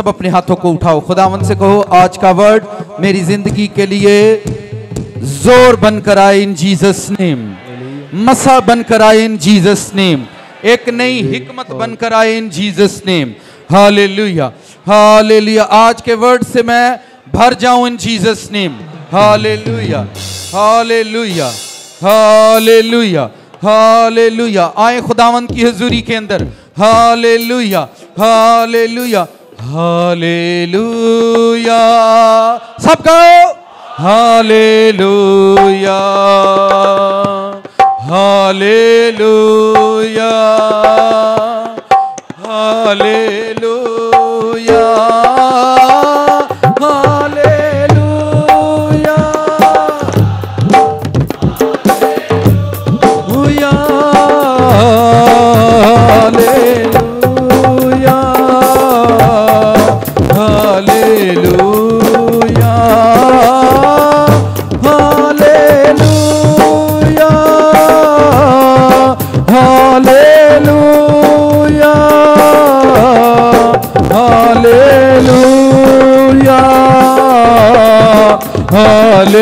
सब अपने हाथों को उठाओ, खुदावंद से कहो आज का वर्ड मेरी जिंदगी के लिए जोर बनकर आए इन जीसस नेम, मसा बनकर आए इन जीसस नेम, एक नई हिकमत बनकर आए in Jesus name. Hallelujah hallelujah. आज के वर्ड से मैं भर जाऊं in Jesus name. Hallelujah hallelujah hallelujah hallelujah. आए खुदावंद की हुजूरी के अंदर। Hallelujah hallelujah hallelujah. सब कहो hallelujah hallelujah hallelujah hallelujah hallelujah hallelujah hallelujah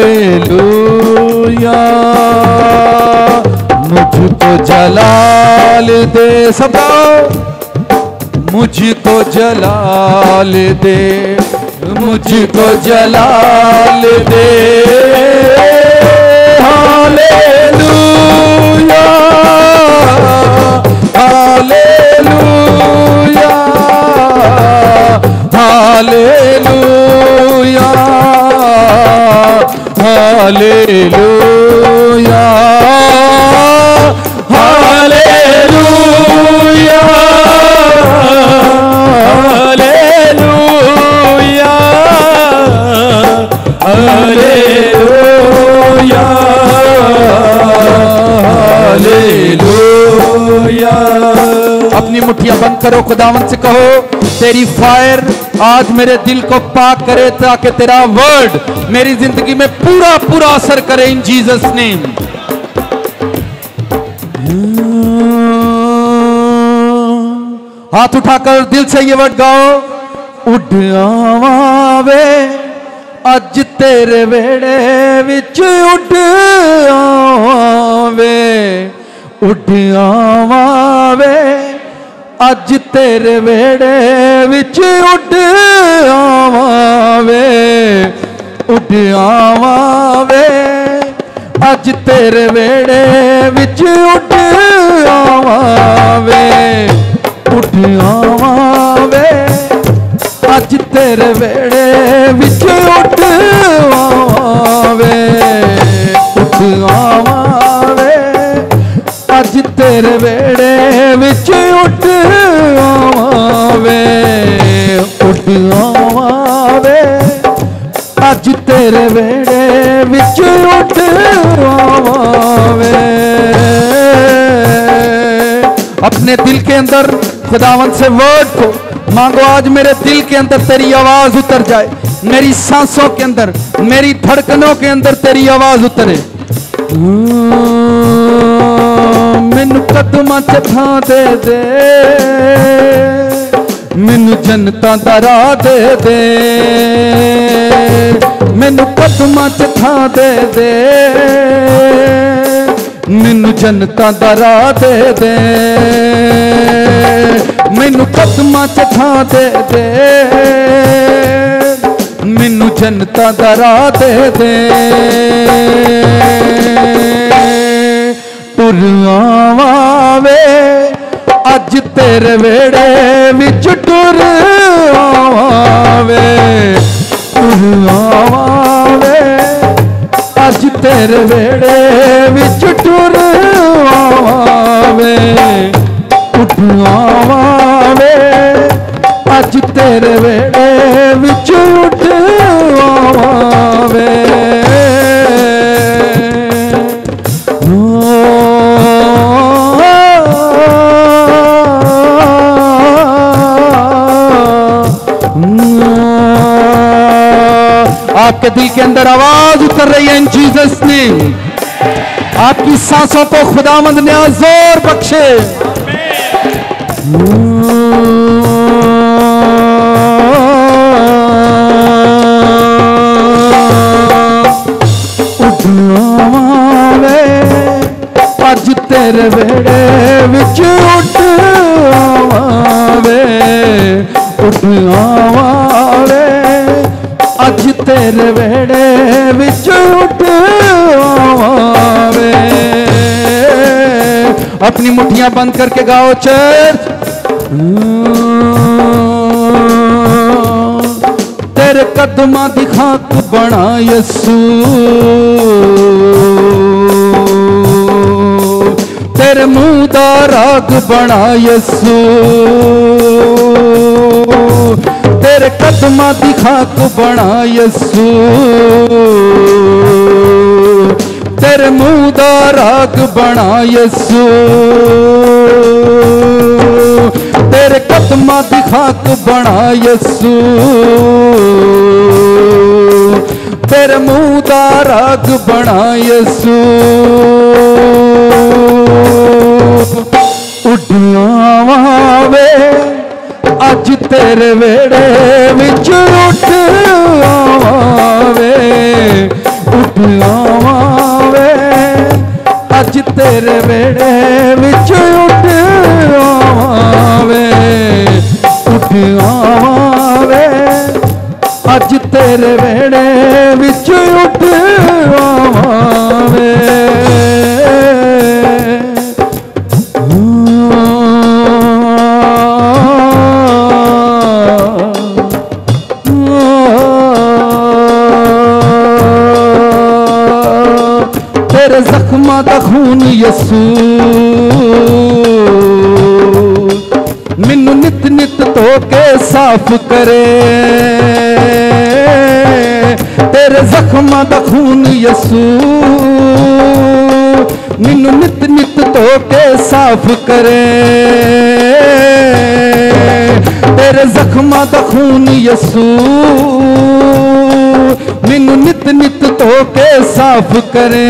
hallelujah. मुझको जलाल दे, सबा मुझको जलाल दे, मुझको जलाल दे। Hallelujah hallelujah hallelujah hallelujah hallelujah hallelujah hallelujah hallelujah. अपनी मुट्ठियां बंद करो, खुदावंद से कहो तेरी फायर आज मेरे दिल को पाक करे ताकि तेरा वर्ड मेरी जिंदगी में पूरा पूरा असर करे इन जीसस नेम। हाथ उठाकर दिल से ये वर्ड गाओ। उड़ आवे अज तेरे वेड़े विच, उड़ आवे उड़ आवे अज तेरे वेड़े विच, उड़ आवे उड़ आवे अज तेरे वेड़े विच, उड़ आवे उड़ आवे अज तेरे वेड़े विच, उड़ आवे उड़ आवे अज तेरे वेड़े विच, उड़ आवे उड़ आवे अज तेरे वेड़े विच, उड़ आवे। अपने दिल के अंदर खुदावंद से वर्ड को मांगो, आज मेरे दिल के अंदर तेरी आवाज उतर जाए, मेरी सांसों के अंदर, मेरी धड़कनों के अंदर तेरी आवाज उतरे। मैनू कदमां च थां दे दे, मैनू जनता दा राह दे दे, मैनू कदमां च थां दे दे, मैनू जनता दा राह दे दे, मैनू कदमां च थां दे दे, मैनू जनता दा राह दे दे। टुर आवे अज तेरे वेड़े विच, टुर आवे टुर आवे अज तेरे वेड़े विच, टुर आवे उठ आवे अज तेरे वेड़े विच, उठ आवे। आपके दिल के अंदर आवाज उतर रही है इन जीसस नेम। आपकी सांसों को खुदावंद ने जोर बख्शे। वेड़े विच उठ आवे, उठ आवे, अज तेरे वेड़े विच उठ आवे। अपनी मुट्ठियां बंद करके गाओ चर्च। तेरे कदमां दी खाक बना यसू, तेरे मुंह दा राग बना यसू, तेरे कदमां दी खाक बना यसू, तेरे मुंह दा राग बना यसू, तेरे कदमां दी खाक बना यसू, तेरे मुंह दा राग बना यसू। उठ आवे, अज तेरे वेड़े विच उठ आवे, उठ आवे, अज तेरे वेड़े विच उठ आवे, उठ आवे, अज तेरे वेड़े विच उठ आवे। तेरे जख्मां दा खून यसू मैनू नित नित धो के साफ करे, तेरे जख्मां दा खून यसू मैनू नित नित धो के साफ करे, तेरे जख्मां दा खून यसू मैनू नित नित धो के साफ करे।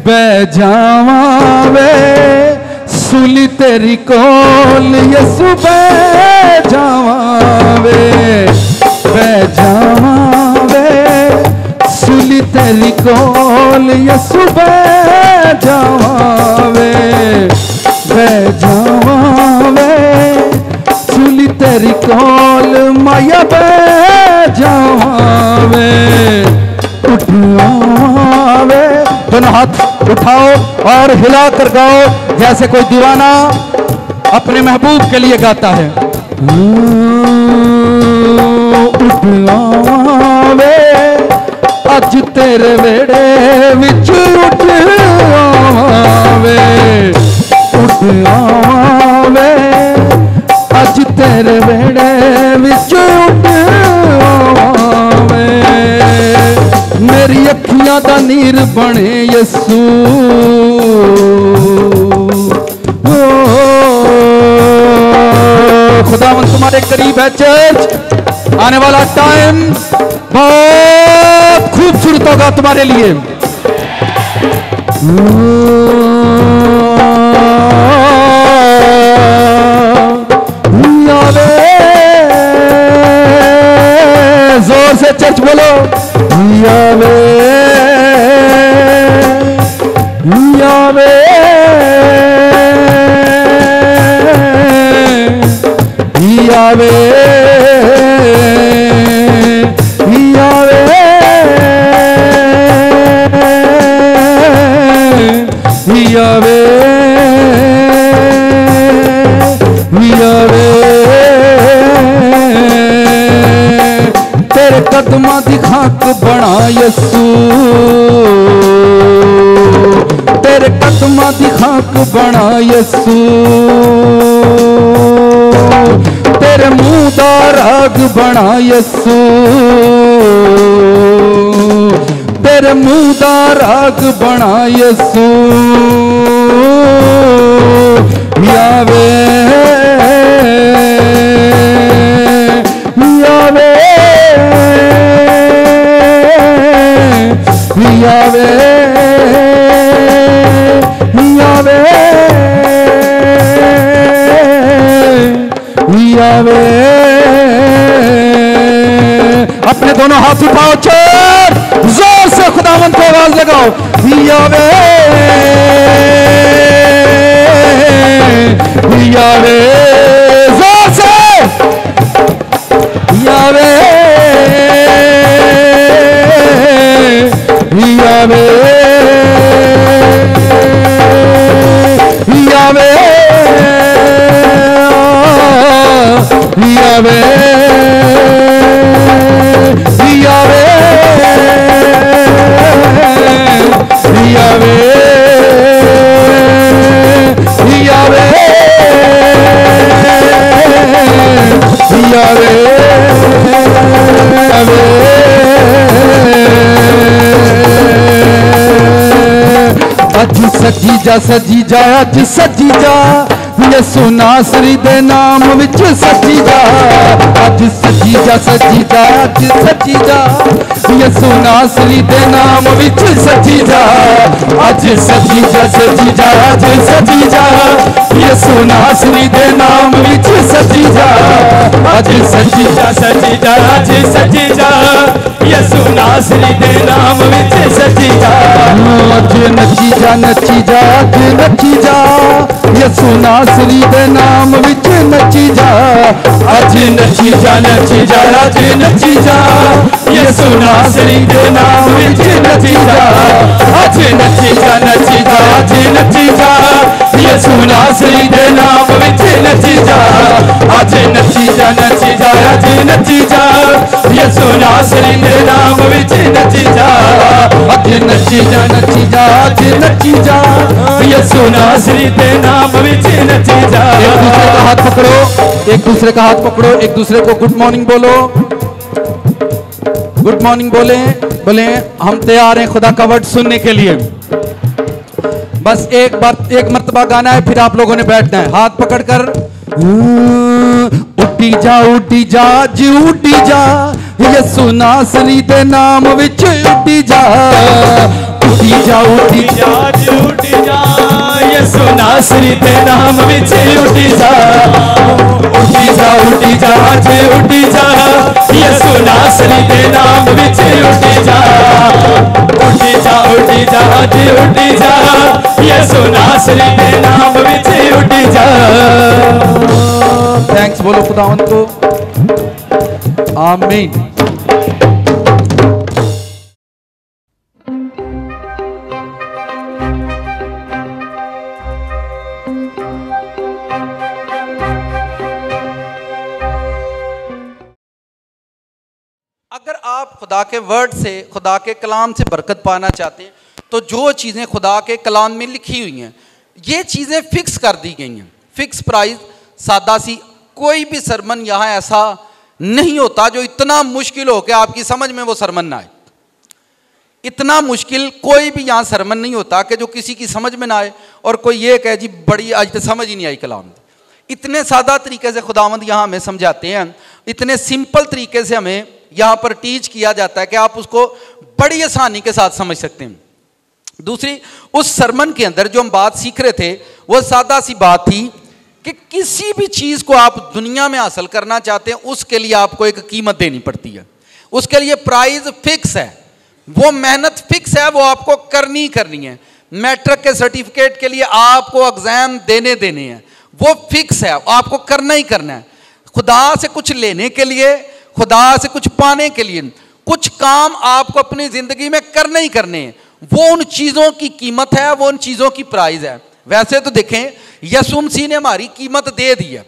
बह जावा वे सुली तेरी कोल यसू, बह जावा वे, बह जावा वे सुली तेरी कोल यसू, बह जावा वे, बह जावा वे सुली तेरी कोल माया, बह जावा वे, उठ आवे। दोनों हाथ उठाओ और हिला कर गाओ जैसे कोई दीवाना अपने महबूब के लिए गाता है। उठ आवे, अज तेरे वेड़े विच उठ आवे, उठ आवे, अज तेरे वेड़े विच उठ आवे। मेरी अखियां दा नीर बने यसू, खुदावंद तुम्हारे करीब है चर्च। आने वाला टाइम बहुत खूबसूरत होगा तुम्हारे लिए। जोर से चर्च बोलो, यावे यावे यावे यावे यावे यावे। तेरे कदमां दी खाक बना यसू, तेरे कदमां दी खाक बना यसू, तेरे मुंह दा राग बना यसू, तेरे मुंह दा राग बना यसू। यावे यावे यावे यावे यावे। अपने दोनों हाथ उठाओ, चोर जोर से खुदावंद को आवाज लगाओ, यावे यावे, जोर से यावे यावे यावे यावे यावे यावे यावे यावे अज सजी जा सजी जा, अज सजी जा, यसु नासरी दे नाम विच सजी जा, अज सजी जा सजी जा, अज सजी जा, यसु नासरी दे नाम विच सजी जा, अज सजी जा सजी जा, अज सजी जा, यसु नासरी दे नाम विच सजी जा, अज सजी जा सजी जा, अज सजी जा, यसु नासरी दे नाम विच सजी जा, अज नची जा नची जा, अज नची जा, यसु नासरी दे नाम विच नची जा, अज नची जा नची जा, अज नची जा, यसु नासरी दे नाम विच नची जा, अज नची जा नची जा, अज नची जा, यसु नासरी दे नाम विच नची जा, अज नची जा नची जा, अज नची जा, यसु नासरी दे नाम विच नची जा, अज नची जा नची जा, अज नची जा, यसु नासरी दे नाम विच नची जा। एक दूसरे का हाथ पकड़ो, एक दूसरे का हाथ पकड़ो, एक दूसरे को गुड मॉर्निंग बोलो, गुड मॉर्निंग बोले, बोले हम तैयार हैं खुदा का वर्ड सुनने के लिए। बस एक बार एक मर्तबा गाना है, फिर आप लोगों ने बैठना है हाथ पकड़कर। उठी जा जी उठी जा, यसु नासरी दे नाम विच उठी जा, उठी जा जी उठी जा, यसु नासरी दे नाम विच उठी जा, उठी जा जी उठी जा, यसु नासरी दे नाम विच उठी जा, उठी जा जी उठी जा, यसु नासरी दे नाम विच उठी जा। थैंक्स बोलो खुदावंद को, आमीन। अगर आप खुदा के वर्ड से, खुदा के कलाम से बरकत पाना चाहते हैं तो जो चीज़ें खुदा के कलाम में लिखी हुई हैं ये चीज़ें फिक्स कर दी गई हैं, फिक्स प्राइस, सादा सी। कोई भी सरमन यहाँ ऐसा नहीं होता जो इतना मुश्किल हो कि आपकी समझ में वो सरमन ना आए। इतना मुश्किल कोई भी यहाँ सरमन नहीं होता कि जो किसी की समझ में ना आए और कोई ये कहे जी बड़ी आज तक समझ ही नहीं आई कलाम। इतने सादा तरीके से खुदावंद यहाँ हमें समझाते हैं, इतने सिंपल तरीके से हमें यहाँ पर टीच किया जाता है कि आप उसको बड़ी आसानी के साथ समझ सकते हैं। दूसरी, उस सरमन के अंदर जो हम बात सीख रहे थे वो सादा सी बात थी कि किसी भी चीज़ को आप दुनिया में हासिल करना चाहते हैं उसके लिए आपको एक कीमत देनी पड़ती है, उसके लिए प्राइस फिक्स है, वो मेहनत फिक्स है, वो आपको करनी है। मैट्रिक के सर्टिफिकेट के लिए आपको एग्जाम देने हैं, वो फिक्स है, आपको करना ही करना है। खुदा से कुछ लेने के लिए, खुदा से कुछ पाने के लिए कुछ काम आपको अपनी जिंदगी में करने ही करने हैं, वो उन चीज़ों की कीमत है, वो उन चीज़ों की प्राइस है। वैसे तो देखें यीशु मसीह ने हमारी कीमत दे दी है,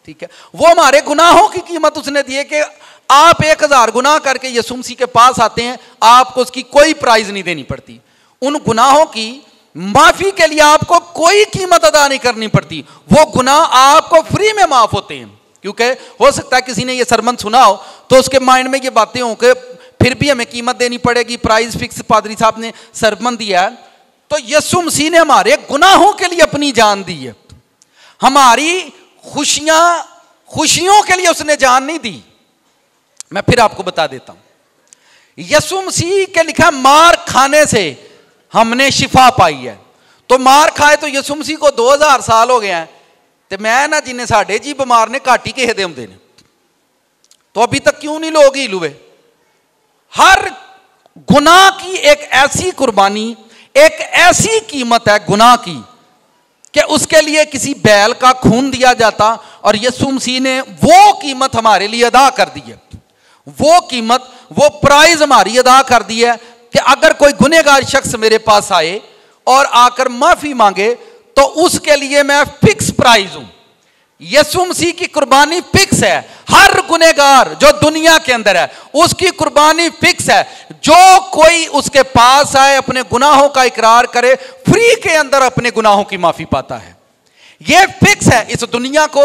ठीक है, वो हमारे गुनाहों की कीमत उसने दी है कि आप 1000 गुनाह करके यीशु मसीह के पास आते हैं, आपको उसकी कोई प्राइस नहीं देनी पड़ती। उन गुनाहों की माफी के लिए आपको कोई कीमत अदा नहीं करनी पड़ती, वो गुनाह आपको फ्री में माफ होते हैं। क्योंकि हो सकता है किसी ने ये सरमन सुना हो तो उसके माइंड में ये बातें हों कि फिर भी हमें कीमत देनी पड़ेगी, प्राइस फिक्स पादरी साहब ने सरमन दिया है। तो यीशु मसीह ने हमारे गुनाहों के लिए अपनी जान दी है, हमारी खुशियों के लिए उसने जान नहीं दी। मैं फिर आपको बता देता हूं, यीशु मसीह के लिखा मार खाने से हमने शिफा पाई है। तो मार खाए तो यीशु मसीह को 2000 साल हो गए हैं, तो मैं ना जिन्हें साढ़े जी बीमार ने घाटी के दे तो अभी तक क्यों नहीं लोग हील हुए? हर गुनाह की एक ऐसी कुर्बानी, एक ऐसी कीमत है गुनाह की कि उसके लिए किसी बैल का खून दिया जाता, और यीशु मसीह ने वो कीमत हमारे लिए अदा कर दी है। वो कीमत, वो प्राइज हमारी अदा कर दी है कि अगर कोई गुनहगार शख्स मेरे पास आए और आकर माफी मांगे तो उसके लिए मैं फिक्स प्राइज हूं। यीशु मसीह की कुर्बानी फिक्स है। हर गुनहगार जो दुनिया के अंदर है उसकी कुर्बानी फिक्स है। जो कोई उसके पास आए, अपने गुनाहों का इकरार करे, फ्री के अंदर अपने गुनाहों की माफी पाता है। यह फिक्स है। इस दुनिया को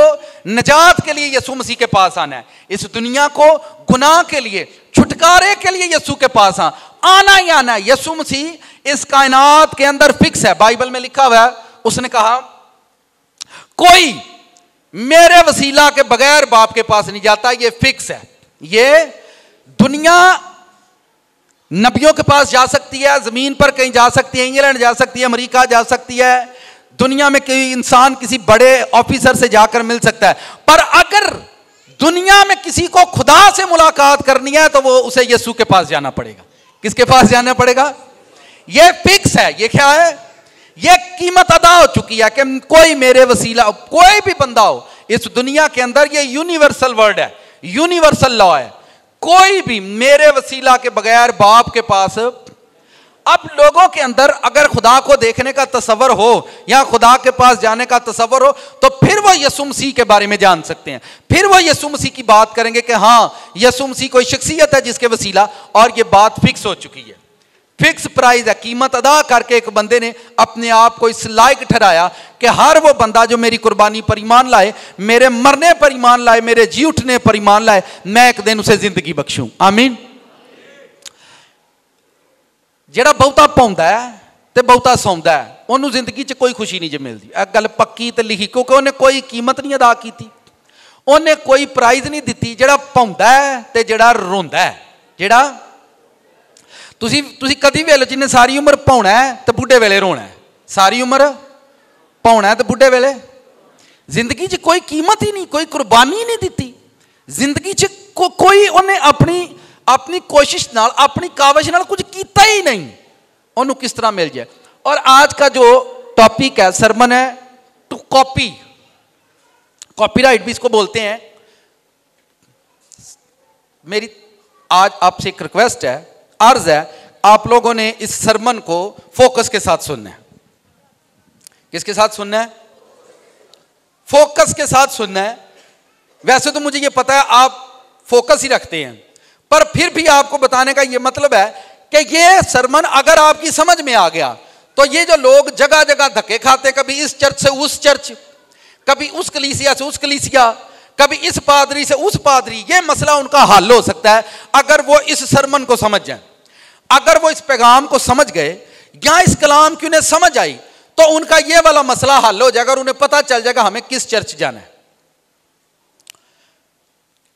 निजात के लिए यीशु मसीह के पास आना है। इस दुनिया को गुनाह के लिए, छुटकारे के लिए यीशु के पास आना ही आना है। यीशु मसीह इस कायनात के अंदर फिक्स है। बाइबल में लिखा हुआ है, उसने कहा कोई मेरे वसीला के बगैर बाप के पास नहीं जाता। ये फिक्स है। ये दुनिया नबियों के पास जा सकती है, जमीन पर कहीं जा सकती है, इंग्लैंड जा सकती है, अमेरिका जा सकती है, दुनिया में कोई इंसान किसी बड़े ऑफिसर से जाकर मिल सकता है, पर अगर दुनिया में किसी को खुदा से मुलाकात करनी है तो वो उसे यीशु के पास जाना पड़ेगा। किसके पास जाना पड़ेगा? ये फिक्स है। ये क्या है? ये कीमत अदा हो चुकी है कि कोई मेरे वसीला, कोई भी बंदा हो इस दुनिया के अंदर, ये यूनिवर्सल वर्ड है, यूनिवर्सल लॉ है, कोई भी मेरे वसीला के बगैर बाप के पास। अब लोगों के अंदर अगर खुदा को देखने का तसव्वुर हो या खुदा के पास जाने का तसव्वुर हो तो फिर वो यीशु मसीह के बारे में जान सकते हैं। फिर वो यीशु मसीह की बात करेंगे कि हाँ, यीशु मसीह कोई शख्सियत है जिसके वसीला, और ये बात फिक्स हो चुकी है। फिक्स प्राइस है। कीमत अदा करके एक बंदे ने अपने आप को इस लायक ठहराया कि हर वो बंदा जो मेरी कुर्बानी पर ईमान लाए, मेरे मरने पर ईमान लाए, मेरे जी उठने पर ईमान लाए, मैं एक दिन उसे जिंदगी बख्शूं। आमीन। ਜਿਹੜਾ ਬਹੁਤਾ ਪਾਉਂਦਾ ਤੇ ਬਹੁਤਾ ਸੌਂਦਾ ਉਹਨੂੰ ਜ਼ਿੰਦਗੀ 'ਚ ਕੋਈ ਖੁਸ਼ੀ ਨਹੀਂ ਜੇ ਮਿਲਦੀ। ਇਹ ਗੱਲ ਪੱਕੀ ਤੇ ਲਿਖੀ, ਕਿਉਂਕਿ ਉਹਨੇ ਕੋਈ ਕੀਮਤ ਨਹੀਂ ਅਦਾ ਕੀਤੀ, ਉਹਨੇ ਕੋਈ ਪ੍ਰਾਈਜ਼ ਨਹੀਂ ਦਿੱਤੀ। ਜਿਹੜਾ ਪਾਉਂਦਾ ਤੇ ਜਿਹੜਾ ਰੋਂਦਾ, ਜਿਹੜਾ ਤੁਸੀਂ ਕਦੀ ਵੇਲੇ ਜਿਹਨੇ ਸਾਰੀ ਉਮਰ ਪਾਉਣਾ ਤੇ ਬੁੱਢੇ ਵੇਲੇ ਰੋਣਾ, ਸਾਰੀ ਉਮਰ ਪਾਉਣਾ ਤੇ ਬੁੱਢੇ ਵੇਲੇ, ਜ਼ਿੰਦਗੀ 'ਚ ਕੋਈ ਕੀਮਤ ਹੀ ਨਹੀਂ, ਕੋਈ ਕੁਰਬਾਨੀ ਨਹੀਂ ਦਿੱਤੀ ਜ਼ਿੰਦਗੀ 'ਚ। ਕੋਈ ਉਹਨੇ अपनी कोशिश नाल, अपनी काविश नाल कुछ किया ही नहीं, उन्होंने किस तरह मिल जाए। और आज का जो टॉपिक है, सरमन है टू कॉपी, कॉपीराइट भी इसको बोलते हैं। मेरी आज आपसे एक रिक्वेस्ट है, अर्ज है, आप लोगों ने इस सरमन को फोकस के साथ सुनना है। किसके साथ सुनना है? फोकस के साथ सुनना है। वैसे तो मुझे ये पता है आप फोकस ही रखते हैं, पर फिर भी आपको बताने का यह मतलब है कि यह सरमन अगर आपकी समझ में आ गया तो ये जो लोग जगह जगह धक्के खाते, कभी इस चर्च से उस चर्च, कभी उस कलीसिया से उस कलीसिया, कभी इस पादरी से उस पादरी, ये मसला उनका हल हो सकता है अगर वो इस सरमन को समझ जाए। अगर वो इस पैगाम को समझ गए या इस कलाम की उन्हें समझ आई तो उनका ये वाला मसला हल हो जाएगा और उन्हें पता चल जाएगा हमें किस चर्च जाना है,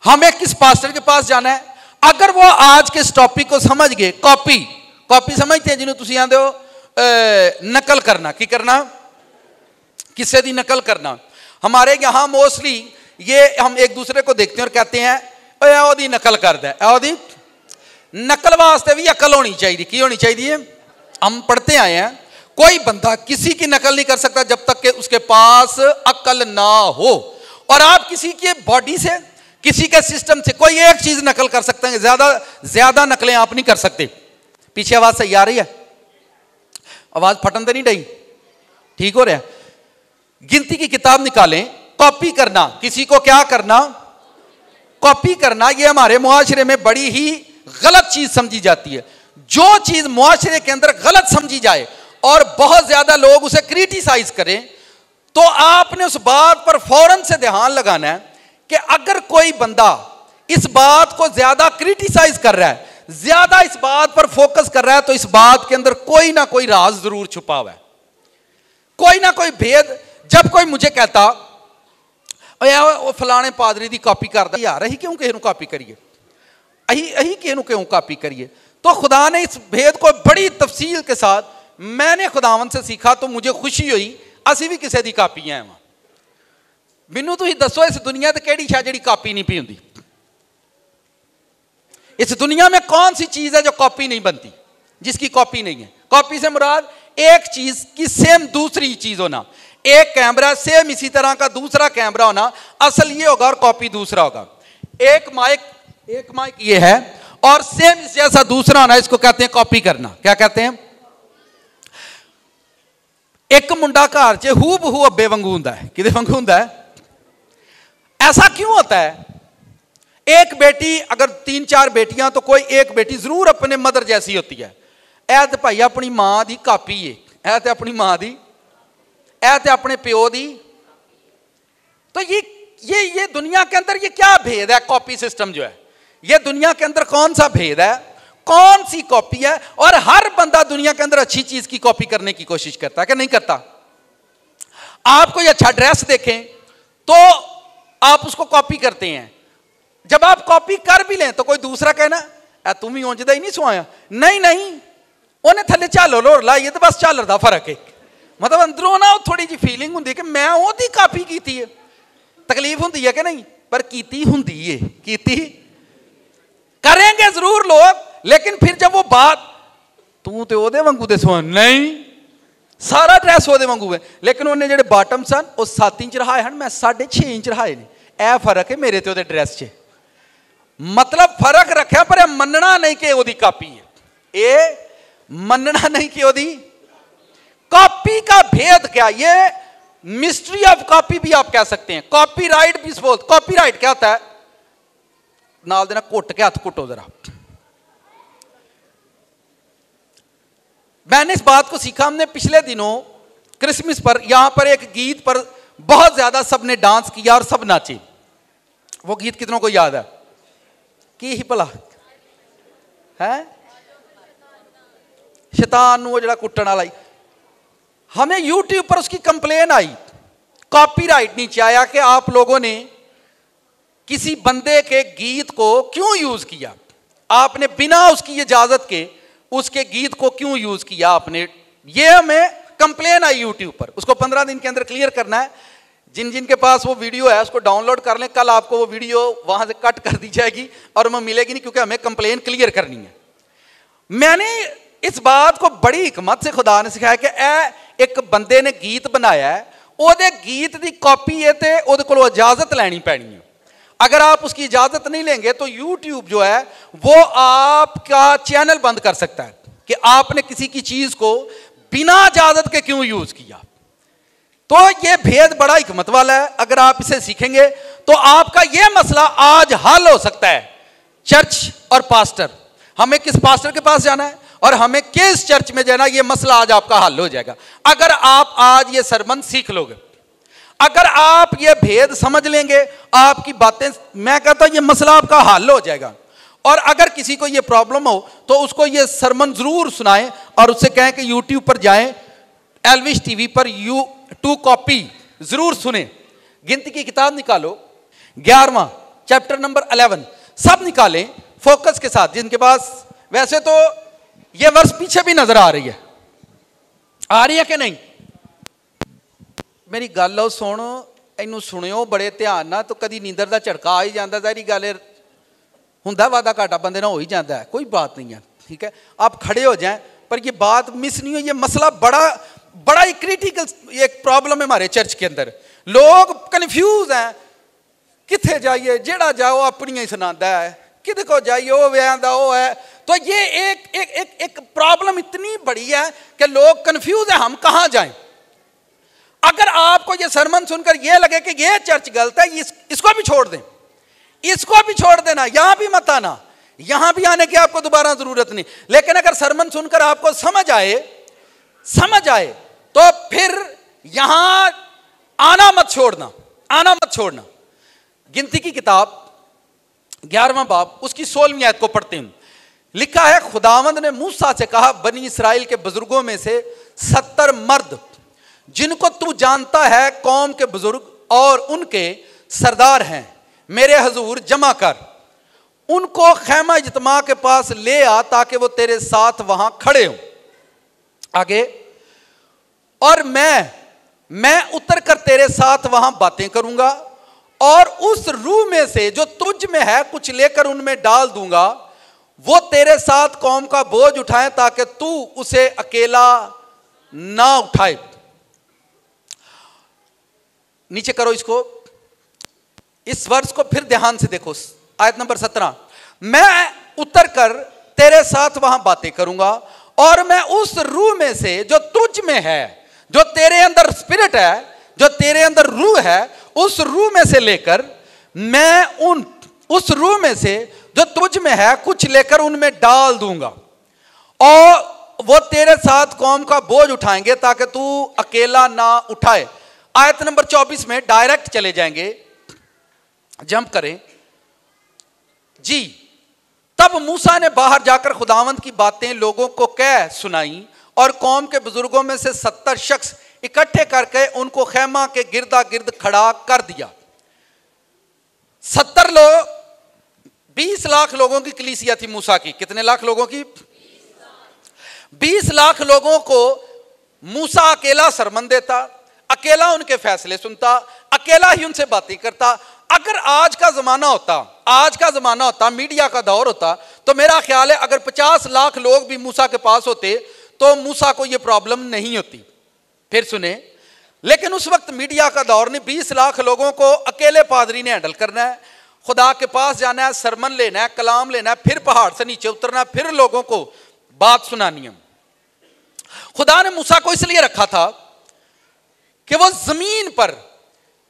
हमें किस पास्टर के पास जाना है। अगर वो आज के इस टॉपिक को समझ गए, कॉपी समझते हैं जिन्होंने तुम आते हो नकल करना, की करना, किसी की नकल करना। हमारे यहाँ मोस्टली ये हम एक दूसरे को देखते हैं और कहते हैं ओदी नकल करता है। ओदी नकल वास्ते भी अकल होनी चाहिए। की होनी चाहिए? हम पढ़ते आए हैं, कोई बंदा किसी की नकल नहीं कर सकता जब तक कि उसके पास अकल ना हो। और आप किसी के बॉडी से, किसी के सिस्टम से कोई एक चीज नकल कर सकते हैं, ज्यादा नकलें आप नहीं कर सकते। पीछे आवाज सही आ रही है? आवाज फटन तो नहीं डई? ठीक हो रहा है? गिनती की किताब निकालें। कॉपी करना, किसी को क्या करना? कॉपी करना। यह हमारे मुआशरे में बड़ी ही गलत चीज समझी जाती है। जो चीज मुआशरे के अंदर गलत समझी जाए और बहुत ज्यादा लोग उसे क्रिटिसाइज करें तो आपने उस बात पर फौरन से ध्यान लगाना है कि अगर कोई बंदा इस बात को ज्यादा क्रिटिसाइज कर रहा है, ज्यादा इस बात पर फोकस कर रहा है, तो इस बात के अंदर कोई ना कोई राज जरूर छुपा हुआ है, कोई ना कोई भेद। जब कोई मुझे कहता वो फलाने पादरी की कॉपी करता, यार अही क्यों किसी कॉपी करिए, अही किसी क्यों कॉपी करिए, तो खुदा ने इस भेद को बड़ी तफसील के साथ मैंने खुदावन से सीखा तो मुझे खुशी हुई। असी भी किसी की कापी हैं। मैनू तुसीं दसो इस दुनिया ते किहड़ी शै जिहड़ी कापी नहीं पई हुंदी? इस दुनिया में कौन सी चीज है जो कॉपी नहीं बनती, जिसकी कॉपी नहीं है? कॉपी से मुराद एक चीज की सेम दूसरी चीज होना। एक कैमरा सेम इसी तरह का दूसरा कैमरा होना, असल ये होगा और कॉपी दूसरा होगा। एक माइक ये है और सेम इस जैसा दूसरा होना, इसको कहते हैं कॉपी करना। क्या कहते हैं? एक मुंडा घर च हूबहू अब्बे वांगू हुंदा है। किदे वांगू हुंदा है? ऐसा क्यों होता है? एक बेटी, अगर 3-4 बेटियां तो कोई एक बेटी जरूर अपने मदर जैसी होती है। ऐ ते भाई अपनी मां दी कापी है, ऐ ते अपनी मां दी, ऐ ते अपने प्यो दी। तो ये दुनिया के अंदर ये क्या भेद है? कॉपी सिस्टम जो है, ये दुनिया के अंदर कौन सा भेद है? कौन सी कॉपी है? और हर बंदा दुनिया के अंदर अच्छी चीज की कॉपी करने की कोशिश करता है कि नहीं करता? आप कोई अच्छा ड्रेस देखें तो आप उसको कॉपी करते हैं। जब आप कॉपी कर भी लें तो कोई दूसरा कहना तुम ही उंजदा ही नहीं सुआया। नहीं, उन्हें थले झालर होर लाई, तो बस झालर का फर्क है। मतलब अंदरों ना थोड़ी जी फीलिंग होंगी कि मैं ओदी कॉपी की है। तकलीफ होंगी है कि नहीं? पर कीती होंगी है, कीती करेंगे जरूर लोग, लेकिन फिर जब वो बात तू तो ओदे वांगू दे सुआ, नहीं सारा ड्रेस ओदे वांगू है, लेकिन उन्हें जेडे बाटम सन वो 7 इंच रहाए हैं, मैं 6.5 इंच रहाए ने। ए फर्क है मेरे ते ओदे ड्रेस च। मतलब फर्क रखा, पर मनना नहीं कि ओदी कॉपी है, ये मनना नहीं कि ओदी कॉपी का भेद क्या? ये मिस्ट्री ऑफ कॉपी भी आप कह सकते हैं, कॉपीराइट भी बोलते। कॉपीराइट क्या होता है? नाल देना घुट के हाथ घुटो जरा। मैंने इस बात को सीखा, हमने पिछले दिनों क्रिसमस पर यहां पर एक गीत पर बहुत ज्यादा सबने डांस किया और सब नाचे। वो गीत कितनों को याद है? की ही भला है? शैतान वो जड़ा कुट्टण वाला। हमें यूट्यूब पर उसकी कंप्लेन आई, कॉपीराइट नीचे आया कि आप लोगों ने किसी बंदे के गीत को क्यों यूज किया, आपने बिना उसकी इजाजत के उसके गीत को क्यों यूज किया आपने। ये हमें कंप्लेन आई यूट्यूब पर, उसको 15 दिन के अंदर क्लियर करना है। जिन जिन के पास वो वीडियो है उसको डाउनलोड कर लें, कल आपको वो वीडियो वहां से कट कर दी जाएगी और हमें मिलेगी नहीं, क्योंकि हमें कंप्लेन क्लियर करनी है। मैंने इस बात को बड़ी हिकमत से खुदा ने सिखाया कि एक बंदे ने गीत बनाया है, ओदे गीत की कॉपी है तो ओदे कोलों इजाजत लैनी पैनी है। अगर आप उसकी इजाजत नहीं लेंगे तो यूट्यूब जो है वो आपका चैनल बंद कर सकता है कि आपने किसी की चीज को बिना इजाजत के क्यों यूज किया। तो ये भेद बड़ा हिकमत वाला है, अगर आप इसे सीखेंगे तो आपका ये मसला आज हल हो सकता है। चर्च और पास्टर, हमें किस पास्टर के पास जाना है और हमें किस चर्च में जाना, ये मसला आज आपका हल हो जाएगा अगर आप आज ये सरमन सीख लोगे। अगर आप ये भेद समझ लेंगे, आपकी बातें, मैं कहता हूं ये मसला आपका हल हो जाएगा। और अगर किसी को ये प्रॉब्लम हो तो उसको ये सरमन जरूर सुनाएं और उससे कहें कि यूट्यूब पर जाएं, एल्विश टीवी पर टू कॉपी जरूर सुने। गिनती की किताब निकालो, 11वां चैप्टर नंबर 11, सब निकालें फोकस के साथ। जिनके पास, वैसे तो ये वर्ष पीछे भी नजर आ रही है कि नहीं? मेरी गल लो सुन, इनू सुनियो बड़े ध्यान ना, तो कभी नींदर का झटका आ ही जाता। सारी गल हुंदा वादा घाटा बंदे ना हो ही जाता है, कोई बात नहीं है, ठीक है। आप खड़े हो जाएं, पर ये बात मिस नहीं हो। ये मसला बड़ा ही क्रिटिकल एक प्रॉब्लम है हमारे चर्च के अंदर। लोग कंफ्यूज हैं, किथे जाइए, जेड़ा जाओ अपनी ही सुनाता है, किधे को जाइए वो व्यादा वो है। तो ये एक प्रॉब्लम इतनी बड़ी है कि लोग कंफ्यूज है, हम कहां जाएं। अगर आपको ये सरमन सुनकर ये लगे कि ये चर्च गलत है, इसको भी छोड़ दें, इसको भी छोड़ देना, यहां भी मत आना, यहां भी आने की आपको दोबारा जरूरत नहीं। लेकिन अगर सरमन सुनकर आपको समझ आए तो फिर यहां आना मत छोड़ना। गिनती की किताब 11वां बाब उसकी 16वीं आयत को पढ़ते हैं। लिखा है, खुदावंद ने मूसा से कहा, बनी इस्राएल के बुजुर्गों में से 70 मर्द जिनको तू जानता है कौम के बुजुर्ग और उनके सरदार हैं, मेरे हजूर जमा कर, उनको खैमा इज्तिमा के पास ले आ ताकि वो तेरे साथ वहां खड़े हों। आगे, और मैं उतर कर तेरे साथ वहां बातें करूंगा और उस रूह में से जो तुझ में है कुछ लेकर उनमें डाल दूंगा, वो तेरे साथ कौम का बोझ उठाए ताकि तू उसे अकेला ना उठाए। नीचे करो इसको, इस वर्ष को फिर ध्यान से देखो। आयत नंबर 17, मैं उतर कर तेरे साथ वहां बातें करूंगा और मैं उस रूह में से जो तुझ में है, जो तेरे अंदर स्पिरिट है, जो तेरे अंदर रूह है, उस रूह में से लेकर मैं उस रूह में से जो तुझ में है कुछ लेकर उनमें डाल दूंगा और वो तेरे साथ कौम का बोझ उठाएंगे ताकि तू अकेला ना उठाए। आयत नंबर 24 में डायरेक्ट चले जाएंगे, जंप करें जी। तब मूसा ने बाहर जाकर खुदावंद की बातें लोगों को कह सुनाई और कौम के बुजुर्गों में से 70 शख्स इकट्ठे करके उनको खैमा के गिरदा गिर्द खड़ा कर दिया। 70 लोग, 20 लाख लोगों की कलीसिया थी मूसा की। कितने लाख लोगों की? 20 लाख लोगों को मूसा अकेला सरमन देता, अकेला उनके फैसले सुनता, अकेला ही उनसे बातें करता। अगर आज का जमाना होता, मीडिया का दौर होता, तो मेरा ख्याल है अगर 50 लाख लोग भी मूसा के पास होते तो मूसा को यह प्रॉब्लम नहीं होती। फिर सुने, लेकिन उस वक्त मीडिया का दौर नहीं। 20 लाख लोगों को अकेले पादरी ने हैंडल करना है, खुदा के पास जाना है, सरमन लेना है, कलाम लेना है, फिर पहाड़ से नीचे उतरना है, फिर लोगों को बात सुनानी है। खुदा ने मूसा को इसलिए रखा था कि वो जमीन पर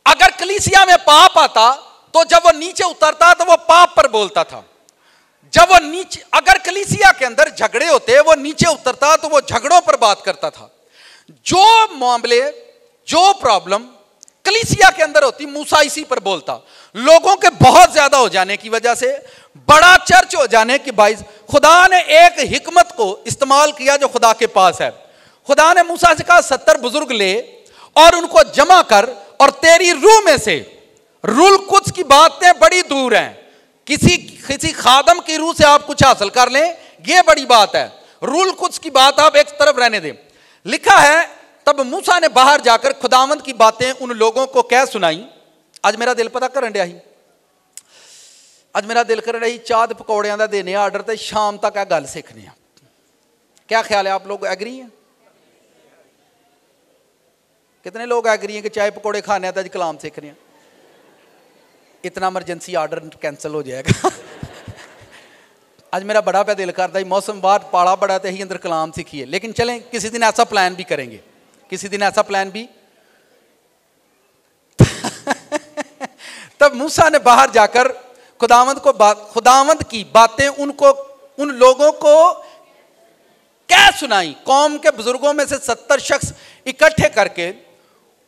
अगर कलीसिया में पाप आता तो जब वो नीचे उतरता तो वो पाप पर बोलता था। जब वो नीचे, अगर कलीसिया के अंदर झगड़े होते, वो नीचे उतरता तो वो झगड़ों पर बात करता था। जो मामले, जो प्रॉब्लम कलीसिया के अंदर होती, मूसा इसी पर बोलता। लोगों के बहुत ज्यादा हो जाने की वजह से, बड़ा चर्च हो जाने की बाइस, खुदा ने एक हिकमत को इस्तेमाल किया जो खुदा के पास है। खुदा ने मूसा से कहा 70 बुजुर्ग ले और उनको जमा कर और तेरी रूह में से, रूल कुछ की बातें बड़ी दूर हैं, किसी खादम की रूह से आप कुछ हासिल कर लें, यह बड़ी बात है। रूल कुछ की बात आप एक तरफ रहने दें। लिखा है, तब मूसा ने बाहर जाकर खुदावंद की बातें उन लोगों को कह सुनाई। आज मेरा दिल पता करन दिया ही, आज मेरा दिल कर रही चाद पकौड़ियां दा देने आर्डर ते शाम तक गल सीखने। क्या ख्याल है, आप लोग एग्री हैं? कितने लोग एग्री हैं कि चाय पकौड़े खाने तो आज कलाम सीख रहे हैं? इतना इमरजेंसी आर्डर कैंसिल हो जाएगा। आज मेरा बड़ा पे दिल करता है, मौसम बाहर पाला बड़ा तो ही अंदर कलाम सीखिए। लेकिन चलें, किसी दिन ऐसा प्लान भी करेंगे, किसी दिन ऐसा प्लान भी। तब मूसा ने बाहर जाकर खुदावंद की बातें उन लोगों को क्या सुनाई। कौम के बुजुर्गों में से 70 शख्स इकट्ठे करके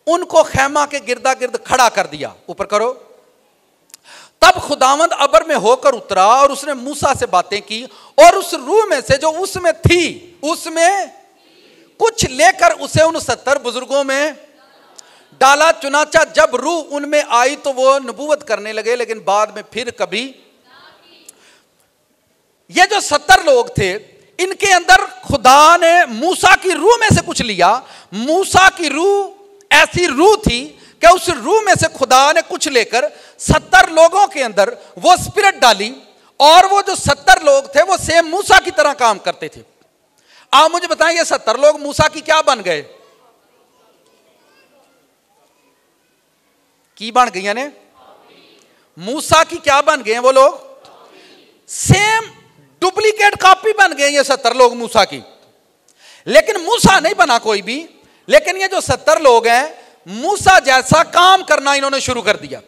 उनको खैमा के गिरदा गिर्द खड़ा कर दिया। ऊपर करो। तब खुदावंद अबर में होकर उतरा और उसने मूसा से बातें की और उस रूह में से जो उसमें थी, उसमें कुछ लेकर उसे उन 70 बुजुर्गों में डाला। चुनाचा जब रूह उनमें आई तो वो नबूवत करने लगे, लेकिन बाद में फिर कभी। ये जो 70 लोग थे, इनके अंदर खुदा ने मूसा की रूह में से कुछ लिया। मूसा की रूह ऐसी रूह थी कि उस रूह में से खुदा ने कुछ लेकर 70 लोगों के अंदर वो स्पिरिट डाली और वो जो 70 लोग थे वो सेम मूसा की तरह काम करते थे। आप मुझे बताएं, ये 70 लोग मूसा की क्या बन गए? की बन गई ने? मूसा की क्या बन गए वो लोग? सेम डुप्लीकेट कॉपी बन गए ये 70 लोग मूसा की। लेकिन मूसा नहीं बना कोई भी, लेकिन ये जो 70 लोग हैं, मूसा जैसा काम करना इन्होंने शुरू कर दिया।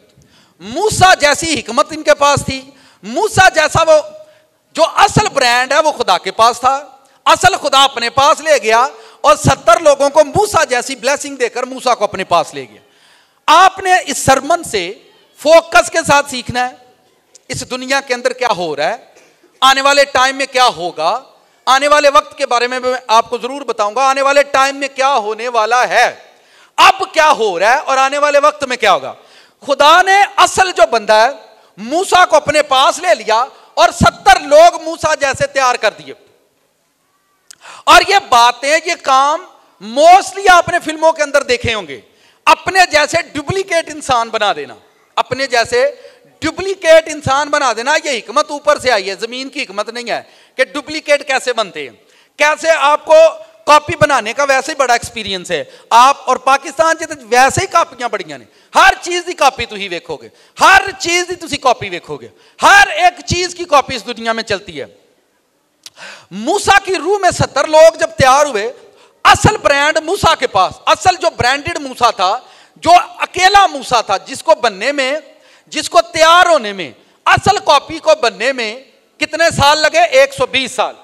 मूसा जैसी हिकमत इनके पास थी, मूसा जैसा वो जो असल ब्रांड है वो खुदा के पास था। असल खुदा अपने पास ले गया और 70 लोगों को मूसा जैसी ब्लेसिंग देकर मूसा को अपने पास ले गया। आपने इस सरमन से फोकस के साथ सीखना है, इस दुनिया के अंदर क्या हो रहा है, आने वाले टाइम में क्या होगा, आने वाले वक्त के बारे में मैं आपको जरूर बताऊंगा। आने वाले टाइम में क्या होने वाला है, अब क्या हो रहा है और आने वाले वक्त में क्या होगा। खुदा ने असल जो बंदा है मूसा को अपने पास ले लिया और 70 लोग मूसा जैसे तैयार कर दिए। और ये बातें, ये काम मोस्टली आपने फिल्मों के अंदर देखे होंगे। अपने जैसे डुप्लीकेट इंसान बना देना, अपने जैसे डुप्लीकेट इंसान बना देना, ये हिकमत ऊपर से आई है, जमीन की हिकमत नहीं है कि डुप्लीकेट कैसे बनते हैं। कैसे आपको कॉपी बनाने का वैसे ही बड़ा एक्सपीरियंस है। आप और पाकिस्तान च वैसे ही कापियां बड़ियां ने, हर चीज की कॉपी तुम वेखोगे, हर चीज की तुम कॉपी वेखोगे, हर एक चीज की कॉपी इस दुनिया में चलती है। मूसा की रूह में 70 लोग जब तैयार हुए, असल ब्रांड मूसा के पास, असल जो ब्रांडेड मूसा था, जो अकेला मूसा था, जिसको बनने में, जिसको तैयार होने में, असल कॉपी को बनने में कितने साल लगे? 120 साल।